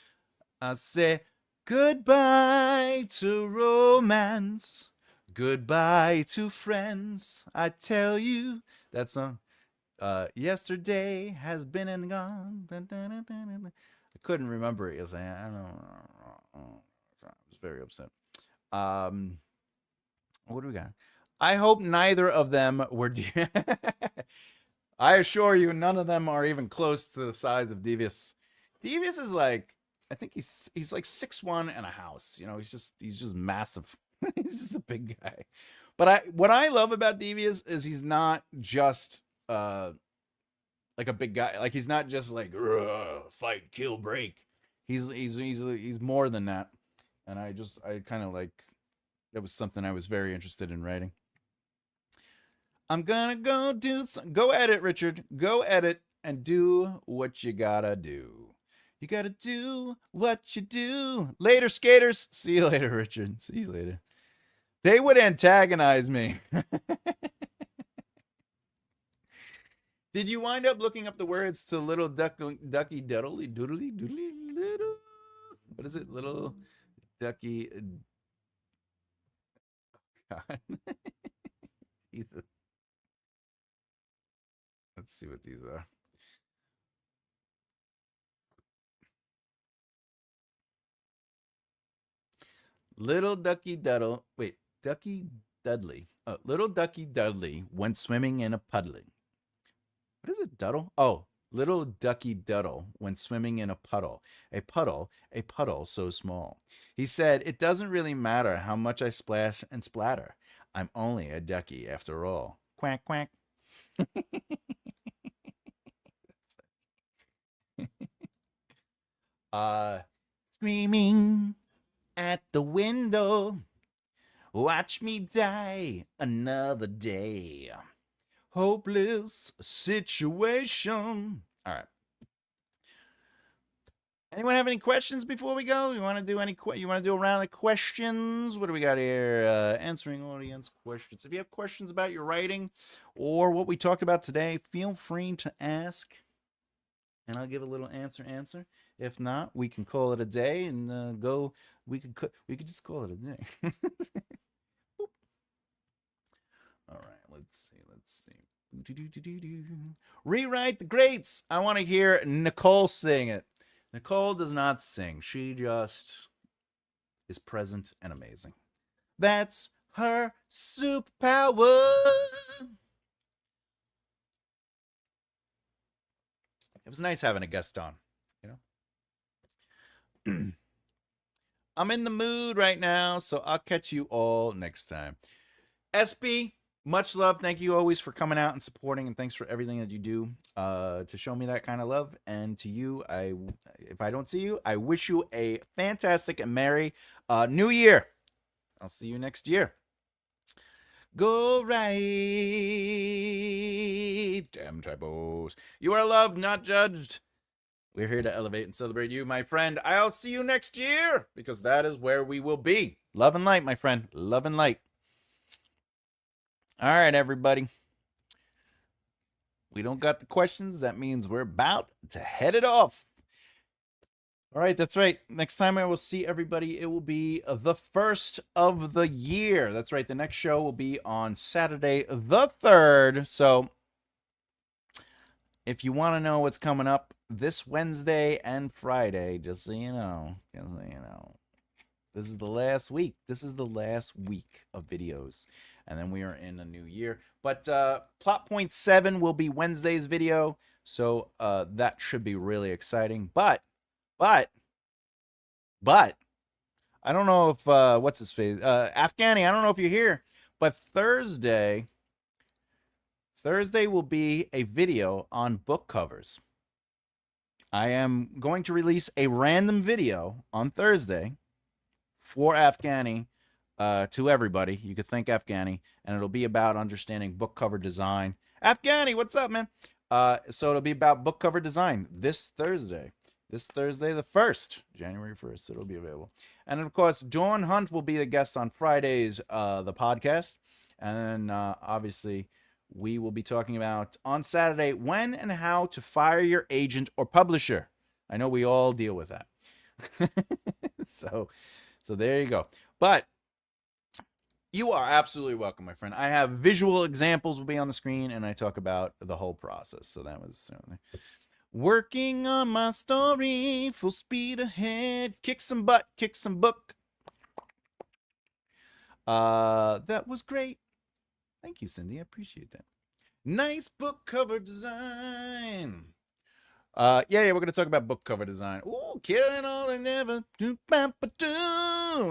I say goodbye to romance, goodbye to friends. I tell you that song. Yesterday has been and gone. I couldn't remember it. I don't know. I was very upset. What do we got? I hope neither of them were. I assure you, none of them are even close to the size of Devious. Devious is like, I think he's like 6'1" and a house. He's just massive. He's just a big guy. But what I love about Devious is he's not just like a big guy. Like he's not just like fight, kill, break. He's more than that. And I kind of like, that was something I was very interested in writing. I'm gonna go edit, Richard. Go edit and do what you gotta do. You gotta do what you do. Later, skaters. See you later, Richard. See you later. They would antagonize me. Did you wind up looking up the words to Little Ducky Doodly Doodly Doodly Little? What is it? Little Ducky God. Jesus. Let's see what these are. Little Ducky Duddle. Wait, Ducky Dudley. Little Ducky Dudley went swimming in a puddling. What is it, Duddle? Oh, little Ducky Duddle went swimming in a puddle. A puddle so small. He said, "It doesn't really matter how much I splash and splatter. I'm only a ducky after all." Quack, quack. uh, Screaming at the window. Watch me die another day. Hopeless situation. All right. Anyone have any questions before we go? You want to do you want to do a round of questions? What do we got here? Answering audience questions. If you have questions about your writing or what we talked about today, feel free to ask, and I'll give a little answer. If not, we can call it a day and go. We could just call it a day. All right, let's see. Rewrite the greats. I want to hear Nicole sing it. Nicole does not sing. She just is present and amazing. That's her superpower. It was nice having a guest on, you know. I'm in the mood right now, so I'll catch you all next time. SB, much love. Thank you always for coming out and supporting, and thanks for everything that you do to show me that kind of love. And to you, if I don't see you, I wish you a fantastic and merry new year. I'll see you next year. Go right, damn typos. You are loved, not judged. We're here to elevate and celebrate you, my friend. I'll see you next year because that is where we will be. Love and light, my friend. Love and light. All right, everybody. We don't got the questions. That means we're about to head it off. All right, that's right. Next time I will see everybody, it will be the first of the year. That's right. The next show will be on Saturday, the 3rd. So if you want to know what's coming up this Wednesday and Friday, just so you know, this is the last week. This is the last week of videos. And then we are in a new year. But Plot Point 7 will be Wednesday's video. So that should be really exciting. But I don't know if, what's his face? Afghani, I don't know if you're here. But Thursday will be a video on book covers. I am going to release a random video on Thursday for Afghani to everybody. You could thank Afghani, and it'll be about understanding book cover design. Afghani, what's up, man? So it'll be about book cover design this Thursday. This Thursday, the 1st, January 1st, it'll be available. And of course, Dawn Hunt will be the guest on Friday's the podcast. And obviously, we will be talking about on Saturday when and how to fire your agent or publisher. I know we all deal with that. So there you go. But you are absolutely welcome, my friend. I have visual examples will be on the screen, and I talk about the whole process. So that was certainly working on my story, full speed ahead, kick some butt, kick some book. That was great. Thank you, Cindy. I appreciate that. Nice book cover design. Yeah, we're gonna talk about book cover design. Ooh, killing all and never do,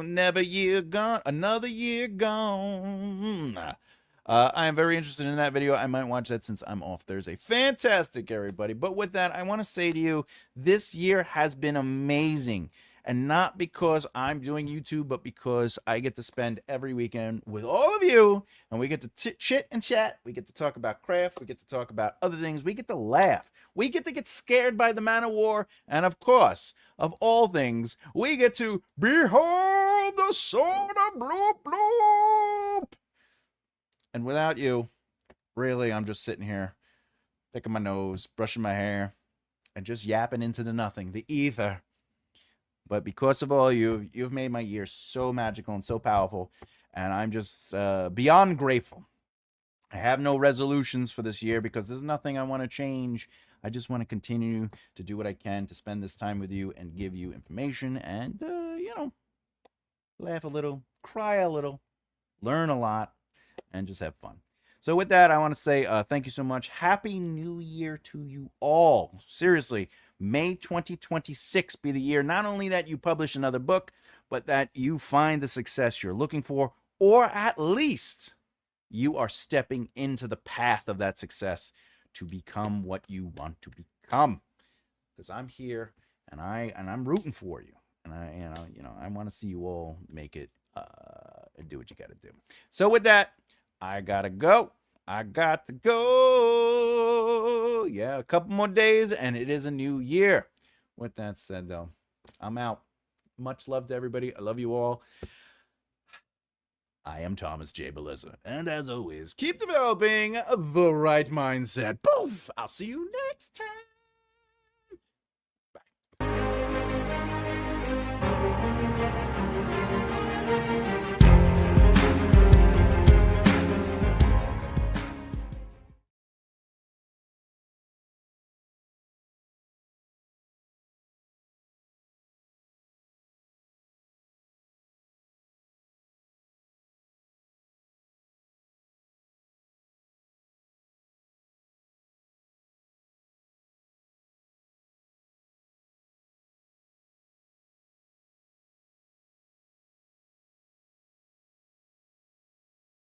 never year gone, another year gone. I am very interested in that video. I might watch that since I'm off Thursday. Fantastic, everybody. But with that, I want to say to you, this year has been amazing. And not because I'm doing YouTube, but because I get to spend every weekend with all of you. And we get to chit and chat. We get to talk about craft. We get to talk about other things. We get to laugh. We get to get scared by the man of war. And of course, of all things, we get to behold the sword of bloop bloop. And without you, really, I'm just sitting here, picking my nose, brushing my hair, and just yapping into the nothing, the ether. But because of all you've made my year so magical and so powerful. and I'm just beyond grateful. I have no resolutions for this year because there's nothing I want to change. I just want to continue to do what I can to spend this time with you and give you information and, laugh a little, cry a little, learn a lot, and just have fun. So, with that, I want to say thank you so much. Happy New Year to you all. Seriously, May 2026 be the year not only that you publish another book, but that you find the success you're looking for, or at least you are stepping into the path of that success to become what you want to become. Because I'm here and I'm rooting for you, and I want to see you all make it and do what you got to do. So with that, I gotta go. I got to go. Yeah, a couple more days and it is a new year. With that said, though, I'm out. Much love to everybody. I love you all. I am Thomas J. Bellezza, and as always, keep developing the right mindset. Poof! I'll see you next time.